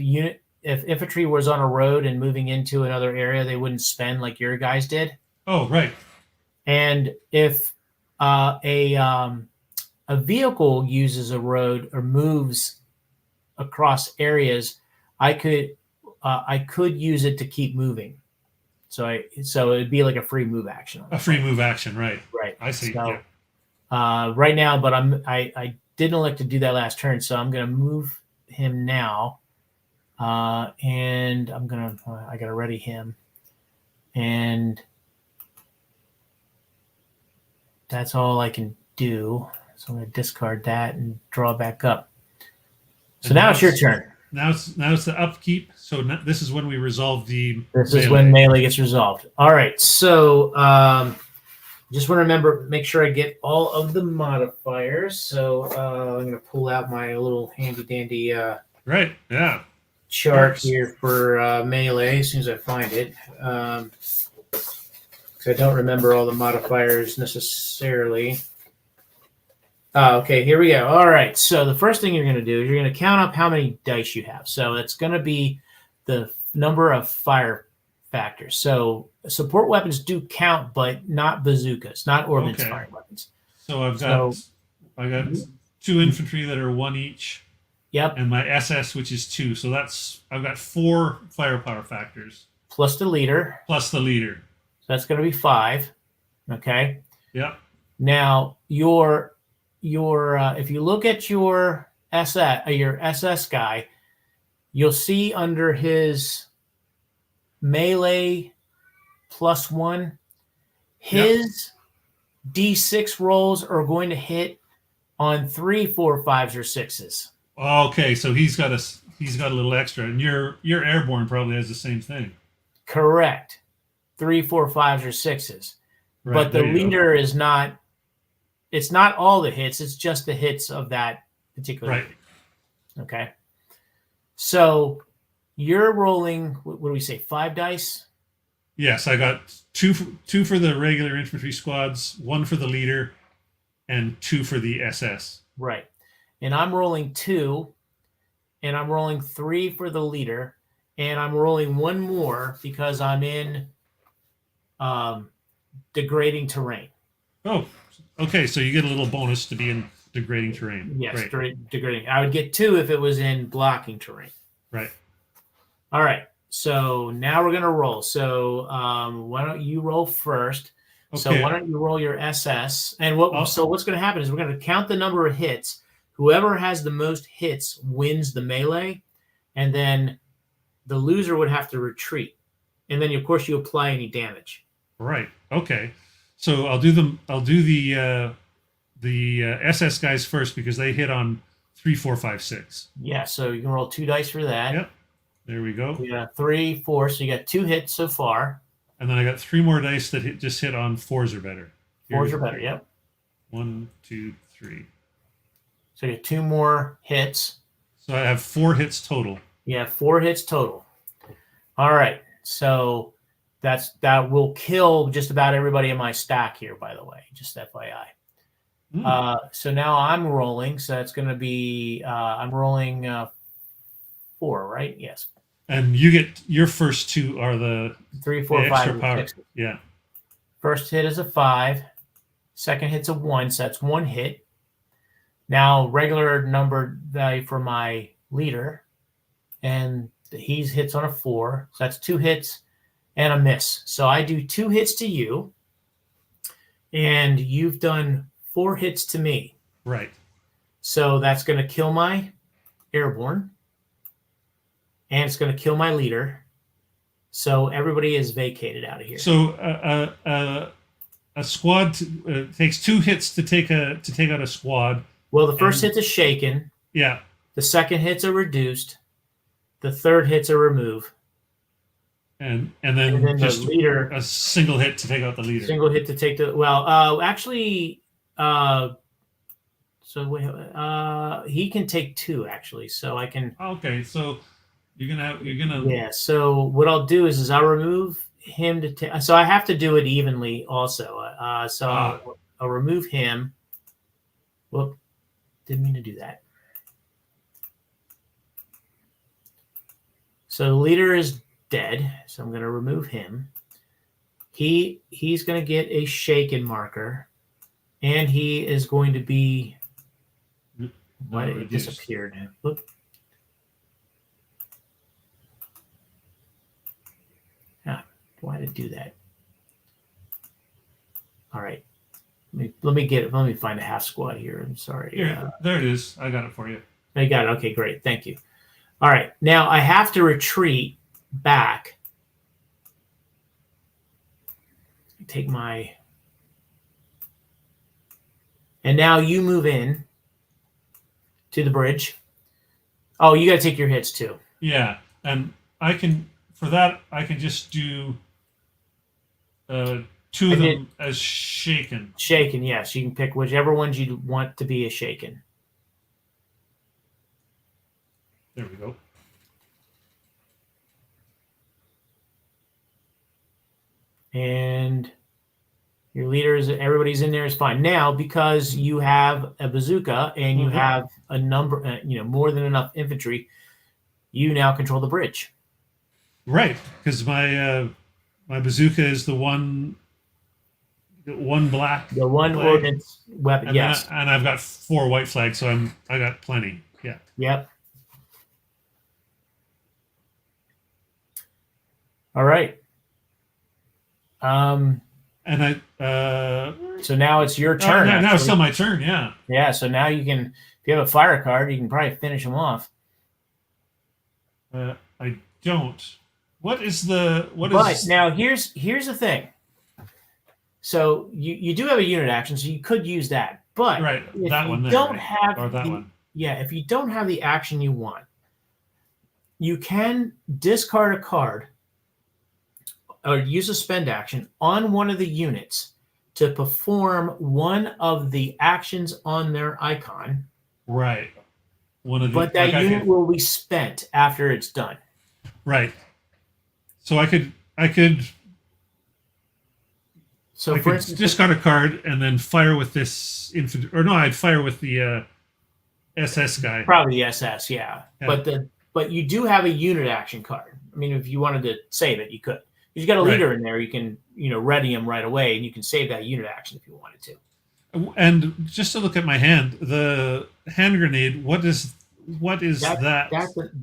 infantry was on a road and moving into another area, they wouldn't spend like your guys did.
Oh, right.
And if a vehicle uses a road or moves across areas, I could use it to keep moving. So it'd be like a free move action.
A free move action, right?
Right.
I see.
So,
yeah.
Right now, but I didn't elect to do that last turn, so I'm going to move him now, and I got to ready him, and that's all I can do. So I'm going to discard that and draw back up. So now it's your turn.
Now it's the upkeep. So this is when we resolve the.
This is when melee gets resolved. All right. So just want to make sure I get all of the modifiers. So I'm going to pull out my little handy dandy
right. Yeah.
chart here for melee as soon as I find it. Because I don't remember all the modifiers necessarily. Okay, here we go. All right, so the first thing you're going to do is you're going to count up how many dice you have. So it's going to be the number of fire factors. So support weapons do count, but not bazookas, not ordnance firing weapons.
So I got 2 infantry that are 1 each.
Yep.
And my SS, which is 2. So I've got 4 firepower factors.
Plus the leader.
So
that's going to be 5. Okay.
Yep.
Now your if you look at your SS guy, you'll see under his melee +1, his D6 rolls are going to hit on 3, 4, 5s, or 6s.
Okay, so he's got a little extra, and your airborne probably has the same thing.
Correct, 3, 4, 5s, or 6s.
Right,
but the leader is not it's not all the hits. It's just the hits of that particular.
Right.
Unit. Okay. So you're rolling. What do we say? 5 dice.
Yes, I got two for the regular infantry squads, 1 for the leader, and 2 for the SS.
Right. And I'm rolling 2, and I'm rolling 3 for the leader, and I'm rolling 1 more because I'm in degrading terrain.
Oh, okay. So you get a little bonus to be in degrading terrain.
Yes,
Right.
degrading. I would get 2 if it was in blocking terrain.
Right.
All right. So now we're going to roll. So why don't you roll first?
Okay.
So why don't you roll your SS? And what's going to happen is we're going to count the number of hits. Whoever has the most hits wins the melee, and then the loser would have to retreat. And then, of course, you apply any damage.
Right. Okay. So I'll do the SS guys first because they hit on 3, 4, 5, 6.
Yeah. So you can roll 2 dice for that.
Yep. There we go.
Yeah, 3, 4. So you got 2 hits so far.
And then I got 3 more dice that just hit on 4s or better.
4s are better. Yep.
1, 2, 3.
So you get 2 more hits.
So I have 4 hits total.
Yeah, 4 hits total. All right. So that will kill just about everybody in my stack here, by the way, just FYI. So now I'm rolling. So it's going to be I'm rolling 4, right? Yes.
And you get your first 2 are the
3, 4, 5,
extra power.
6.
Yeah.
First hit is a 5. Second hit's a 1. So that's 1 hit. Now regular number value for my leader, and he hits on a 4. So that's 2 hits and a miss. So I do 2 hits to you, and you've done 4 hits to me.
Right.
So that's going to kill my airborne, and it's going to kill my leader. So everybody is vacated out of here.
So a squad takes 2 hits to take out a squad.
Well, the first hit's a shaken.
Yeah.
The second hit's a reduced. The third hit's a remove.
And then just
the leader,
a single hit to take out the leader.
Single hit to take the actually. So wait, he can take 2 actually. So I can.
Okay, so you're gonna.
Yeah. So what I'll do is I'll remove him to take. So I have to do it evenly also. I'll remove him. Whoop! Didn't mean to do that. So the leader is dead, so I'm going to remove him. He's going to get a shaken marker, and he is going to be. Why did it disappeared? Look. Why did it do that? All right. Let me find a half squad here. I'm sorry.
Here, there it is. I got it for you.
I got it. Okay, great. Thank you. All right. Now I have to retreat back. Take my. And now you move in to the bridge. Oh, you got to take your hits too.
Yeah, and I can just do 2 of them as shaken.
Shaken, yes. You can pick whichever ones you want to be a shaken.
There we go.
And your leaders, everybody's in there is fine. Now, because you have a bazooka and you have a number, more than enough infantry, you now control the bridge.
Right, because my bazooka is the one black.
The one
flag.
ordnance weapon,
And
yes.
and I've got 4 white flags, so I got plenty. Yeah.
Yep. All right.
And I.
So now it's your turn.
Now it's still my turn. Yeah.
Yeah. So now you can, if you have a fire card, you can probably finish them off.
I don't. What is?
But now here's the thing. So you do have a unit action, so you could use that. But
right,
if
that
you
one there,
don't
right?
have
Or that one.
Yeah, if you don't have the action you want, you can discard a card or use a spend action on one of the units to perform one of the actions on their icon,
Right. One of the,
but that
like
unit will be spent after it's done.
right. So I could
So,
I
for
could
instance,
discard a card and then fire with this infantry, or no, I'd fire with the SS guy.
probably the SS, yeah.
Yeah.
But you do have a unit action card. I mean, if you wanted to save it, you could. If you got a
Right.
leader in there, you can ready him right away, and you can save that unit action if you wanted to.
And just to look at my hand, the hand grenade. What is that?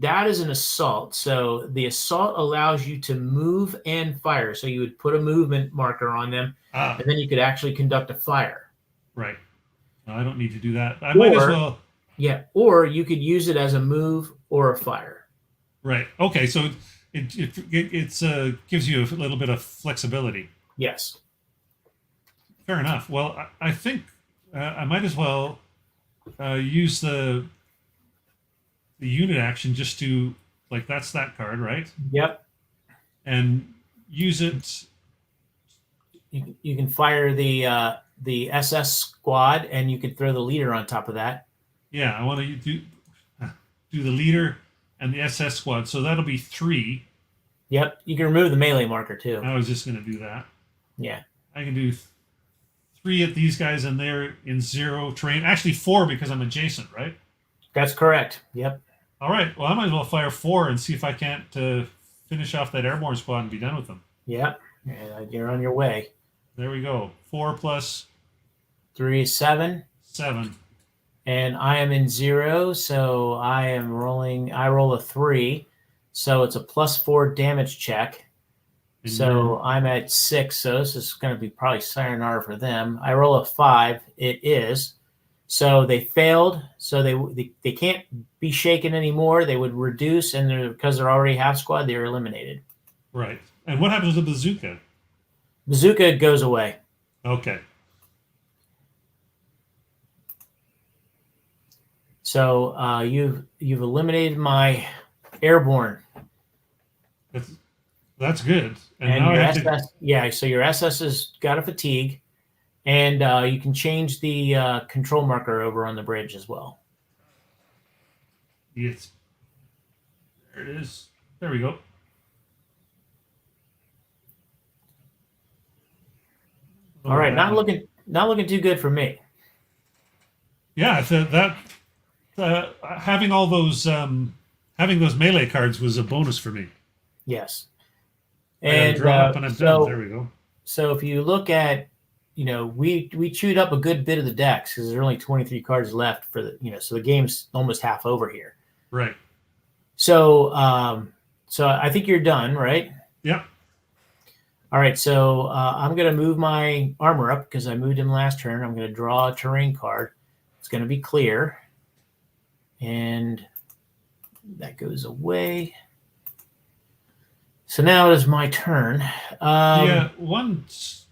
That is an assault. So the assault allows you to move and fire. So you would put a movement marker on them, and then you could actually conduct a fire.
Right. No, I don't need to do that. I might as well.
Yeah, or you could use it as a move or a fire.
Right. Okay. So it gives you a little bit of flexibility.
Yes.
Fair enough. Well, I think I might as well use the unit action just to, like, that's that card, right?
Yep.
And use it.
You can fire the SS squad, and you can throw the leader on top of that.
Yeah, I want to do the leader and the SS squad. So that'll be 3.
Yep. You can remove the melee marker too.
I was just going to do that.
Yeah.
I can do 3 at these guys, and they're in 0 terrain. Actually, 4 because I'm adjacent, right?
That's correct. Yep.
All right. Well, I might as well fire 4 and see if I can't finish off that airborne squad and be done with them.
Yep. You're on your way.
There we go. 4 plus
3 is 7.
7.
And I am in 0, so I roll a 3, so it's a +4 damage check.
And
so I'm at 6, so this is going to be probably sayonara for them. I roll a 5. It is. So they failed, so they can't be shaken anymore. They would reduce, and because they're already half squad, they're eliminated.
Right. And what happens with the bazooka?
Bazooka goes away.
Okay.
So you've eliminated my airborne.
That's good.
And
now
your
I have
SS, so your SS has got a fatigue, and you can change the control marker over on the bridge as well.
Yes. There it is. There we go.
All right, not looking too good for me.
Yeah, having all those having those melee cards was a bonus for me.
Yes.
And draw up and I'm done. There we go.
So if you look at, we chewed up a good bit of the decks because there's only 23 cards left for the, so the game's almost half over here.
Right.
So so I think you're done, right?
Yep.
All right, so I'm going to move my armor up because I moved him last turn. I'm going to draw a terrain card. It's going to be clear. And that goes away. So now it is my turn.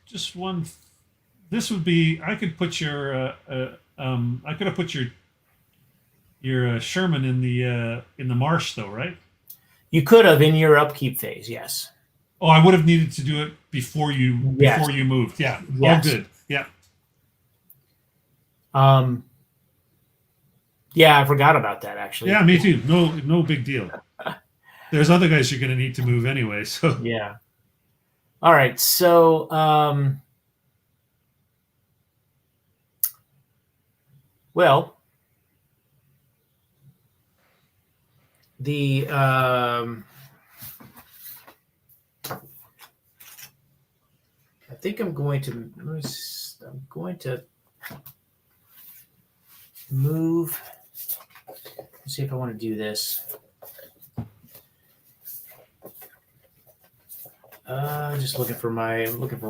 Just one. This would be. I could put your. I could have put your Sherman in the marsh, though, right?
You could have in your upkeep phase, yes.
Oh, I would have needed to do it before you moved. Yeah.
Yes.
All good. Yeah.
Yeah, I forgot about that actually.
Yeah, me too. No big deal. There's other guys you're going to need to move anyway. So
yeah. All right. So well, the I think I'm going to move. Let's see if I want to do this. Just looking for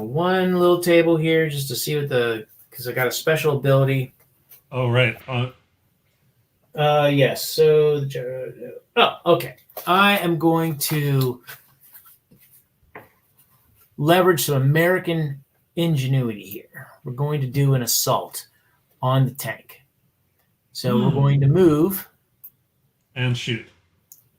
one little table here just to see because I got a special ability.
Oh, right.
Yes. So, okay. I am going to leverage some American ingenuity here. We're going to do an assault on the tank. So we're going to move
and shoot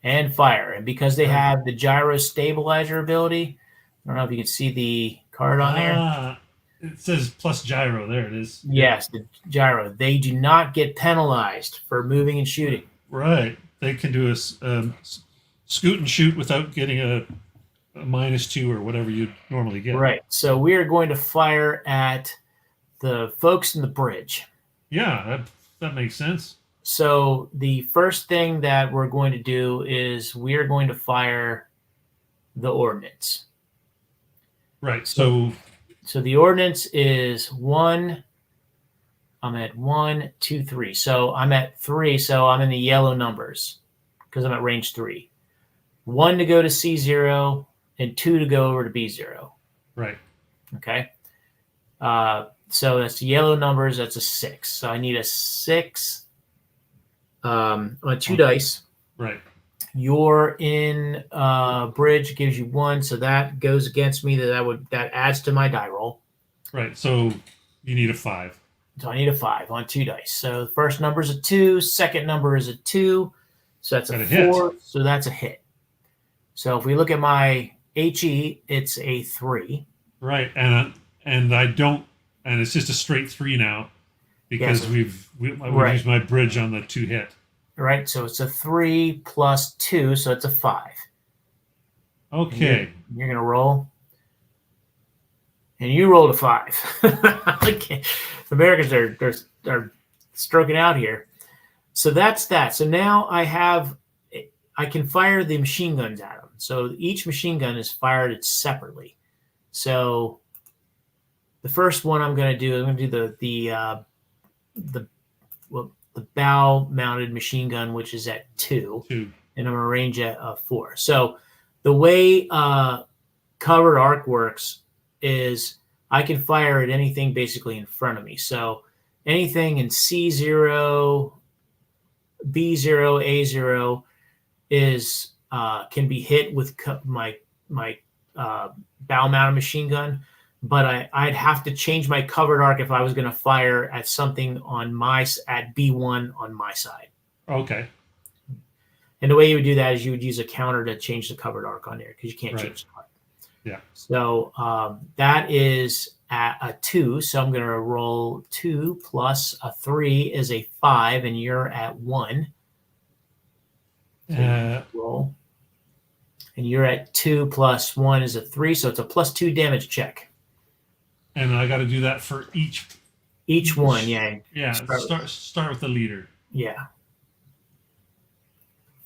and fire. And because they have the gyro stabilizer ability, I don't know if you can see the card on there.
It says plus gyro. There it is.
Yes, the gyro. They do not get penalized for moving and shooting.
Right. They can do a scoot and shoot without getting a -2 or whatever you normally get.
Right. So we are going to fire at the folks in the bridge.
Yeah, that makes sense.
So the first thing that we're going to do is we are going to fire the ordnance.
Right. So
the ordnance is 1. I'm at 1, 2, 3. So I'm at 3. So I'm in the yellow numbers because I'm at range 3. 1 to go to C0 and 2 to go over to B0.
right.
Okay. So that's the yellow numbers. That's a 6. So I need a 6 on 2 dice.
Right.
You're in bridge gives you 1, so that goes against me. That adds to my die roll.
Right. So you need a 5.
So I need a 5 on 2 dice. So the first number is a 2, second number is a 2, so that's a 4.
Hit.
So that's a hit. So if we look at my HE, it's a 3.
Right. And I don't, and it's just a straight 3 now because we've used my bridge on the 2 hit.
Right. So it's a 3 plus 2, so it's a 5.
Okay.
You're gonna roll. And you rolled a 5. Okay. The Americans are stroking out here. So that's that. So now I can fire the machine guns at them. So each machine gun is fired separately. So the first one I'm going to do the bow mounted machine gun, which is at 2, and I'm going to range at 4. So the way covered arc works is I can fire at anything basically in front of me. So anything in C0, B0, A0 is can be hit with my bow mounted machine gun, but I'd have to change my covered arc if I was going to fire at something at B1 on my side.
Okay.
And the way you would do that is you would use a counter to change the covered arc on there because you can't change the arc.
Yeah.
So that is at a 2. So I'm going to roll 2 plus a 3 is a 5, and you're at 1. So roll. And you're at 2 plus 1 is a 3, so it's a +2 damage check.
And I got to do that for each
one. Yeah.
Yeah. Start with the leader.
Yeah.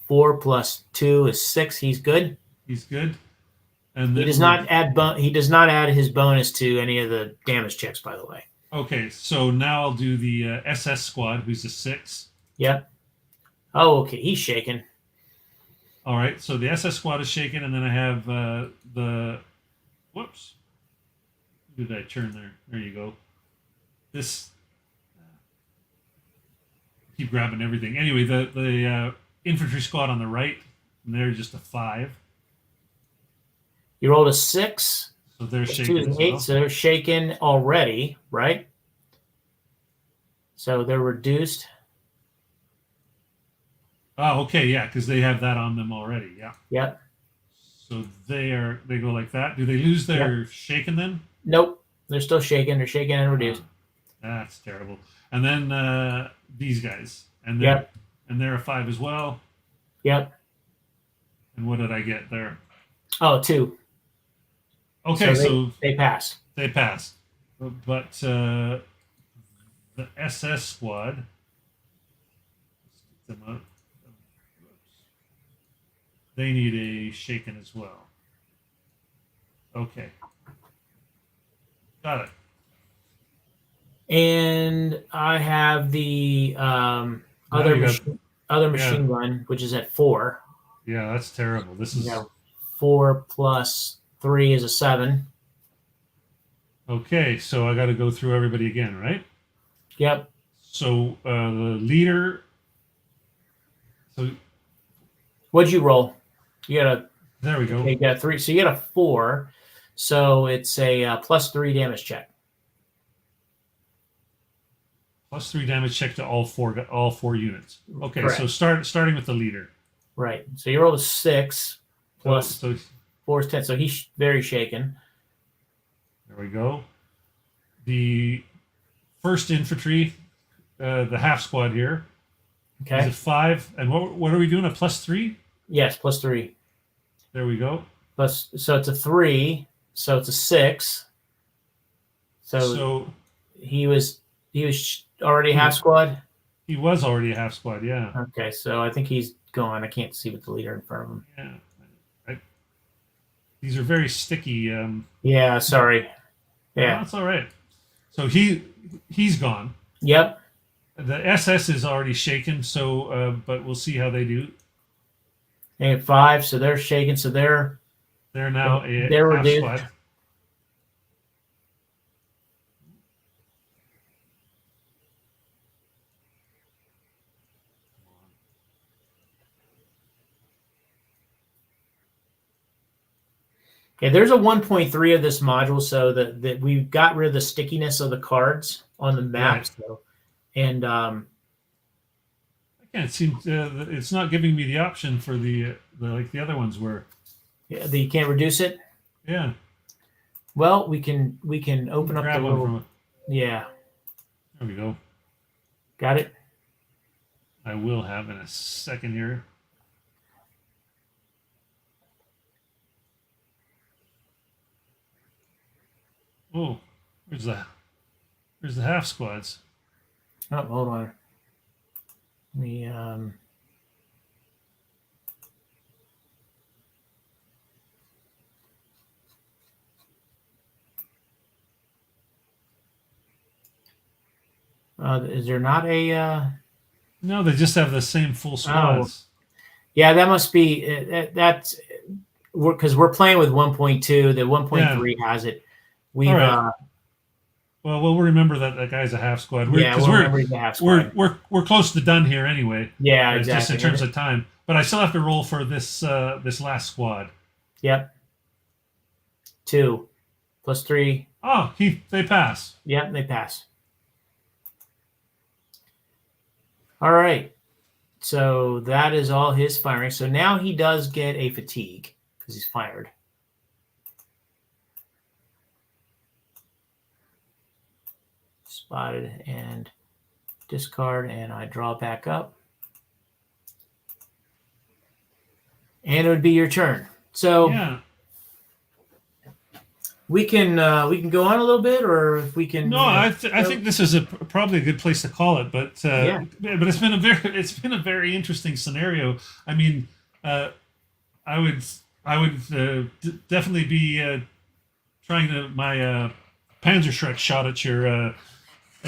4 plus 2 is 6. He's good.
He's good. And
he does not add his bonus to any of the damage checks, by the way.
Okay, so now I'll do the SS squad, who's a 6.
Yep. Oh, okay. He's shaken.
All right, so the SS squad is shaken, and then I have the. Whoops. Who did I turn there? There you go. This. Keep grabbing everything. Anyway, the infantry squad on the right, and they're just a 5.
You rolled a 6.
So they're
That's
shaken.
2 is 8, well. So they're shaken already, right? So they're reduced.
Oh, okay, yeah, because they have that on them already. Yeah.
Yep.
So they go like that. Do they lose their shaken then?
Nope. They're still shaken. They're shaken and reduced.
That's terrible. And then these guys, and they're a 5 as well.
Yep.
And what did I get there?
Oh, 2.
Okay, so
they pass.
They pass, but the SS squad. Let's get them up. They need a shaken as well. Okay. Got it.
And I have the other machine gun, which is at 4.
Yeah, that's terrible. This is
4 plus 3 is a 7.
Okay, so I got to go through everybody again, right?
Yep.
So the leader. So
what'd you roll? You got a.
There we go.
You got 3. So you got a 4. So it's a +3 damage check.
+3 damage check to all four units. Okay,
correct.
So starting with the leader.
Right. So you rolled a 6 plus
4
is 10. So he's very shaken.
There we go. the first infantry, the half squad here.
Okay.
Is it 5? And what are we doing? A +3?
Yes, +3.
There we go.
So it's a 3. So it's a 6. So he was already half squad.
He was already a half squad. Yeah.
Okay, so I think he's gone. I can't see with the leader in front of him.
Yeah. These are very sticky.
Yeah. Sorry. Yeah.
No, that's all right. So he's gone.
Yep.
The SS is already shaken. So, but we'll see how they do.
They have 5, so they're shaken. So they're
now a
they're
half
reduced.
squad.
Okay, there's a 1.3 of this module, so that we got rid of the stickiness of the cards on the map.
Right.
So, and
I can't seem. It's not giving me the option for the like the other ones were.
yeah, you can't reduce it.
Yeah.
Well, we can open up
Grab
the
one
little.
from it.
Yeah.
There we go.
Got it.
I will have in a second here. Oh, where's the half squads?
Oh, hold on. Is there not a?
No, they just have the same full squads.
Yeah, that must be that's because we're playing with 1.2. The 1.3 has it. We've
right. Well, we'll remember that guy's a half squad. We're close to done here anyway.
Yeah, exactly.
Just in terms of time, but I still have to roll for this last squad.
Yep. 2 + 3.
Oh, they pass.
Yep, they pass. All right. So that is all his firing. So now he does get a fatigue because he's fired. Spotted and discard, and I draw back up. And it would be your turn. So
yeah.
We can go on a little bit, or if we can.
No, I think this is probably a good place to call it. But but it's been a very interesting scenario. I mean, I would definitely be trying my Panzerschreck shot at your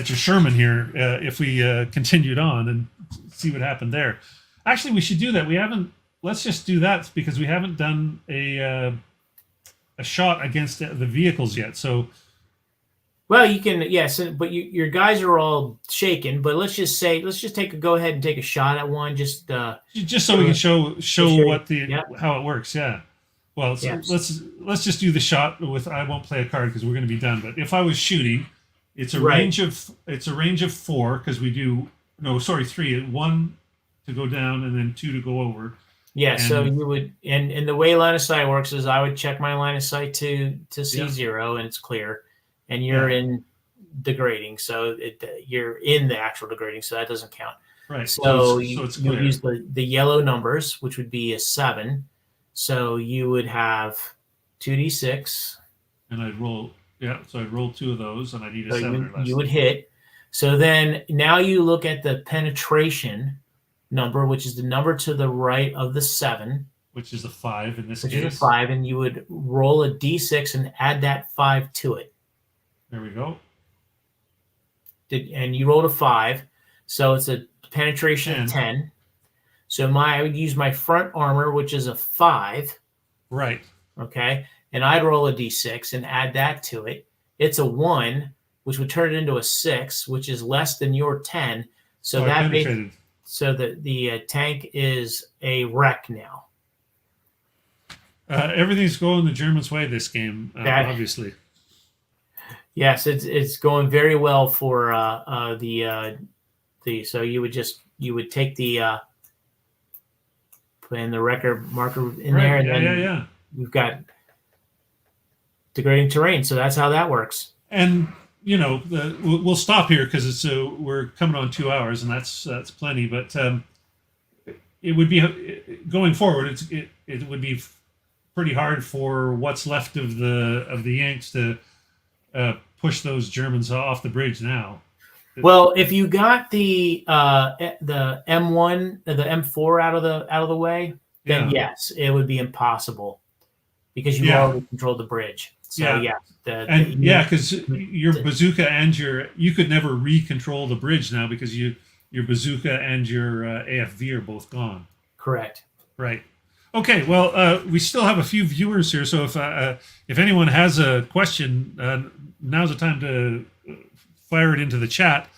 Sherman here if we continued on and see what happened there. Actually, we should do that. We haven't. Let's just do that because we haven't done a shot against the vehicles yet. So,
well, you can, yes, but your guys are all shaken. But let's just go ahead and take a shot at one, just so
we can show what how it works. Yeah. Well, let's just do the shot with. I won't play a card because we're going to be done. But if I was shooting, it's a range of 4 because we do 3, 1 to go down and then 2 to go over.
Yeah, so you would, and the way line of sight works is I would check my line of sight to C0 and it's clear, and you're in degrading, so you're in the actual degrading, so that doesn't count.
Right.
So
it's
you
clear.
use the yellow numbers, which would be a 7. So you would have 2d6,
and I'd roll. Yeah, so I'd roll 2 of those, and I need a 7 or less.
You would hit. So then now you look at the penetration number, which is the number to the right of the 7,
which is a 5 in this case.
Which is a 5, and you would roll a d6 and add that 5 to it.
There we go.
And you rolled a 5, so it's a penetration of 10. So I would use my front armor, which is a 5.
Right.
Okay, and I'd roll a d6 and add that to it. It's a 1, which would turn it into a 6, which is less than your 10. So that penetrated. So the tank is a wreck now.
Everything's going the Germans' way this game, obviously.
Yes, it's going very well for so you would take the put in the record marker in there, and then we've got degrading terrain. So that's how that works.
And we'll stop here because it's we're coming on 2 hours, and that's plenty. But it would be going forward. It would be pretty hard for what's left of the Yanks to push those Germans off the bridge now.
Well, if you got the M1, the M4 out of the way, then yes, it would be impossible because you already controlled the bridge. So
because your bazooka and you could never re-control the bridge now because your bazooka and your AFV are both gone.
Correct.
Right. Okay. Well, we still have a few viewers here, so if anyone has a question, now's the time to fire it into the chat.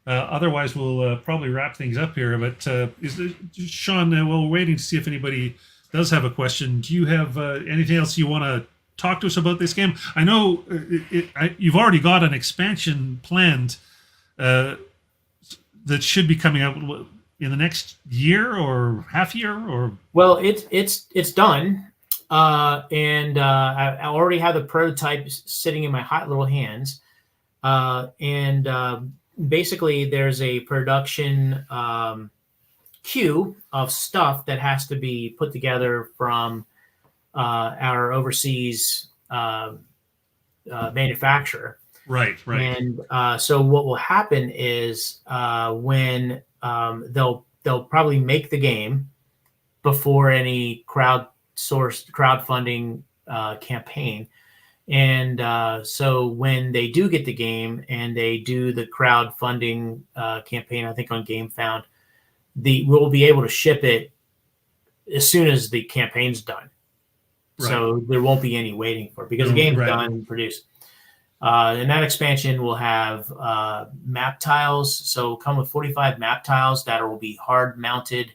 Otherwise, we'll probably wrap things up here. But Sean, while we're waiting to see if anybody does have a question, do you have anything else you want to talk to us about this game? I know you've already got an expansion planned that should be coming out in the next year or half year, or
well, it's done, and I already have the prototype sitting in my hot little hands, and basically there's a production queue of stuff that has to be put together from our overseas manufacturer.
Right.
And so what will happen is when they'll probably make the game before any crowdfunding campaign. And so when they do get the game and they do the crowdfunding campaign, I think on GameFound, we'll be able to ship it as soon as the campaign's done. Right. So there won't be any waiting for it because the game's done and produced. And that expansion will have map tiles. So it'll come with 45 map tiles that will be hard mounted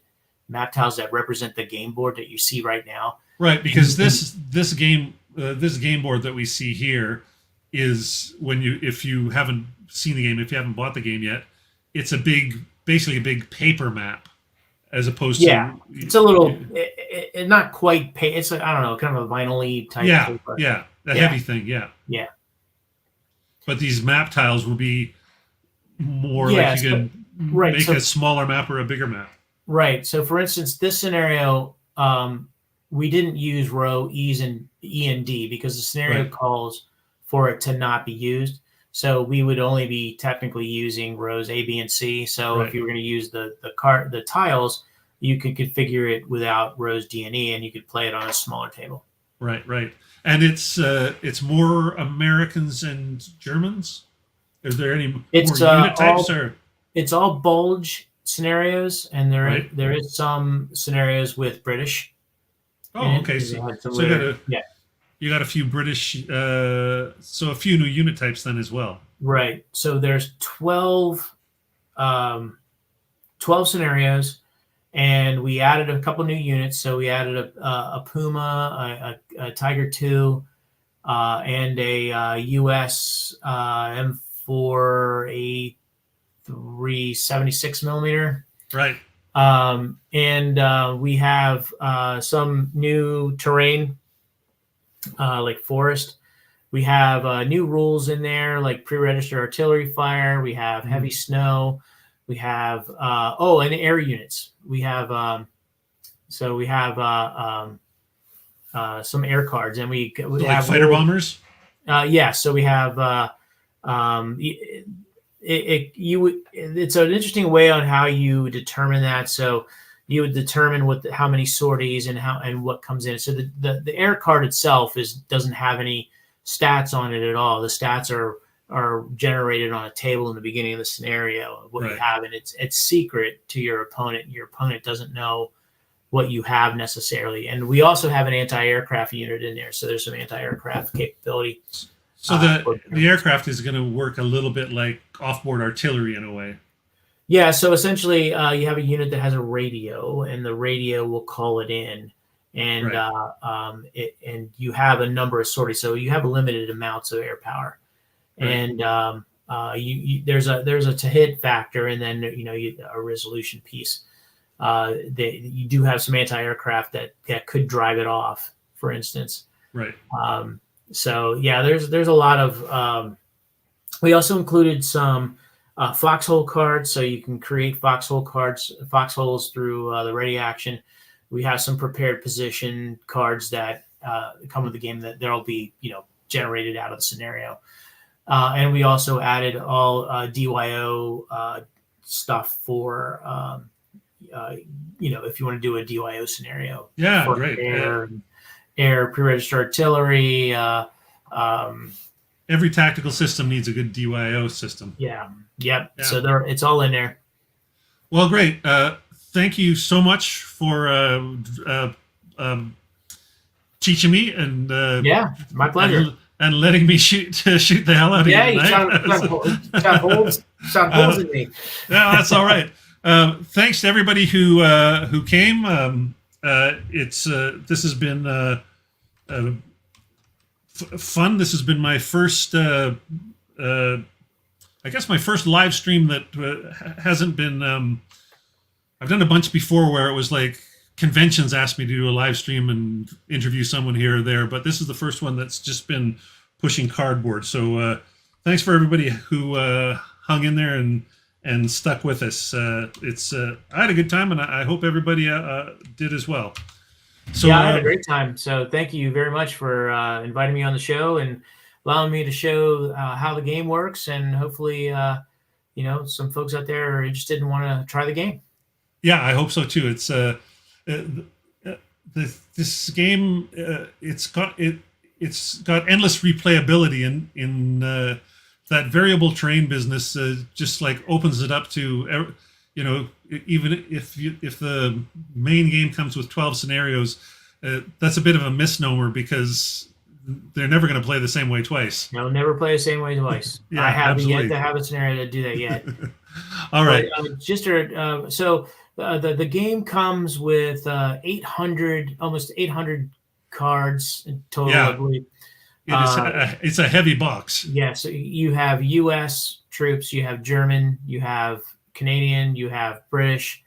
map tiles that represent the game board that you see right now.
Right, because this game board that we see here is if you haven't seen the game, if you haven't bought the game yet, it's basically a big paper map, as opposed to
it's a little not quite it's I don't know, kind of a vinyl-y type paper.
Heavy thing, yeah. But these map tiles will be more like you can make a smaller map or a bigger map.
Right. So, for instance, this scenario, we didn't use row E and D because the scenario calls for it to not be used. So we would only be technically using rows A, B, and C. So if you were going to use the tiles, you could configure it without rows D and E, and you could play it on a smaller table.
Right. And it's more Americans and Germans. Is there any more unit types?
It's all bulge scenarios, and there is some scenarios with British.
Oh, okay. So you got a few British, so a few new unit types then as well.
Right. So there's 12 scenarios, and we added a couple new units. So we added a Puma, a Tiger II, and a US M4 A3 76 millimeter.
Right.
And we have some new terrain, like forest. We have new rules in there, like pre-registered artillery fire. We have heavy snow. We have and air units. We have some air cards, and we have
fighter bombers.
So we have it's an interesting way on how you determine that. So you would determine how many sorties and what comes in. So the air card itself doesn't have any stats on it at all. The stats are generated on a table in the beginning of the scenario of what you have, and it's secret to your opponent. Your opponent doesn't know what you have necessarily. And we also have an anti-aircraft unit in there, so there's some anti-aircraft capability.
So the aircraft is going to work a little bit like off-board artillery in a way.
Yeah, so essentially you have a unit that has a radio, and the radio will call it in, and and you have a number of sorties. So you have limited amounts of air power, and there's a to hit factor, and then a resolution piece. You do have some anti-aircraft that could drive it off, for instance.
Right.
So yeah, there's a lot of We also included some foxhole cards, so you can create foxholes through the ready action. We have some prepared position cards that come with the game that there'll be, generated out of the scenario. And we also added all DYO stuff for, if you want to do a DYO scenario.
Yeah,
for
great.
Air pre-registered artillery.
Every tactical system needs a good DYO system.
Yep. Yeah. So it's all in there.
Well, great. Thank you so much for teaching me and
my pleasure.
And letting me shoot the hell out of you tonight.
Shot holes in me.
Yeah, that's all right. Thanks to everybody who came. This has been fun. This has been my first, I guess, my first live stream that hasn't been. I've done a bunch before where it was like conventions asked me to do a live stream and interview someone here or there, but this is the first one that's just been pushing cardboard. So thanks for everybody who hung in there and stuck with us. I had a good time, and I hope everybody did as well. So
I had a great time. So thank you very much for inviting me on the show and allowing me to show how the game works, and hopefully, some folks out there are interested and want to try the game.
Yeah, I hope so too. It's this game. It's got endless replayability in that variable terrain business. Just like opens it up to, even if the main game comes with 12 scenarios, that's a bit of a misnomer because they're never going to play the same way twice.
No, never play the same way twice.
Yeah,
I haven't
absolutely.
yet to have a scenario to do that yet.
All right.
But, the game comes with almost 800 cards in total,
Yeah.
I believe.
It's a heavy box.
Yeah, so you have U.S. troops, you have German, you have Canadian, you have British,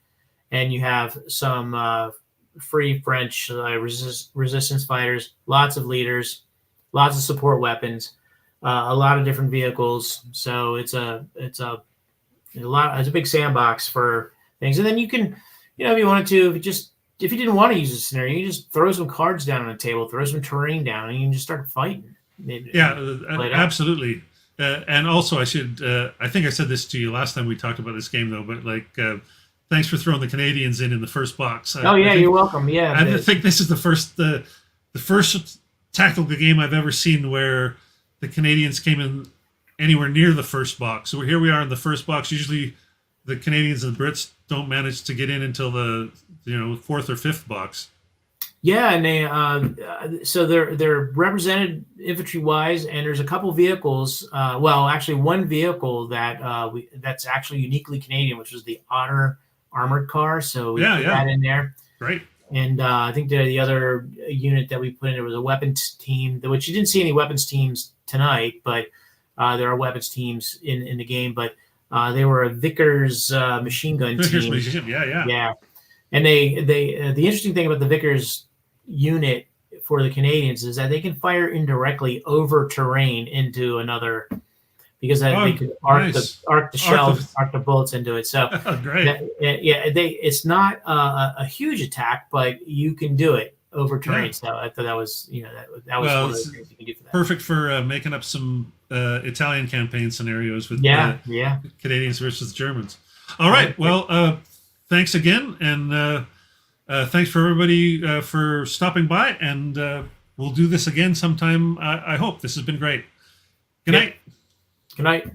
and you have some free French resistance fighters, lots of leaders, lots of support weapons, a lot of different vehicles. So it's a big sandbox for things. And then you can, if you wanted to, if you didn't want to use a scenario, you just throw some cards down on a table, throw some terrain down, and you can just start fighting.
Absolutely. And also, I think I said this to you last time we talked about this game, though, but thanks for throwing the Canadians in the first box.
You're welcome. Yeah.
I think this is the first tactical game I've ever seen where the Canadians came in anywhere near the first box. So here we are in the first box. Usually the Canadians and the Brits don't manage to get in until the fourth or fifth box.
Yeah, and they're represented infantry wise, and there's a couple vehicles. Actually, one vehicle that's actually uniquely Canadian, which was the Otter armored car. So we put that in there.
Great.
And I think the other unit that we put in there was a weapons team, which you didn't see any weapons teams tonight, but there are weapons teams in the game. But they were a Vickers machine gun team. Yeah. And the interesting thing about the Vickers unit for the Canadians is that they can fire indirectly over terrain into another, because they could arc the shells, arc the bullets into it. So
great.
It's not a huge attack, but you can do it over terrain. Yeah. So I thought that was that was one of the things you can do for that.
Perfect for making up some Italian campaign scenarios with Canadians versus Germans. All right. Well, thanks again, and thanks for everybody for stopping by, and we'll do this again sometime. I hope. This has been great. Good night.
Good night.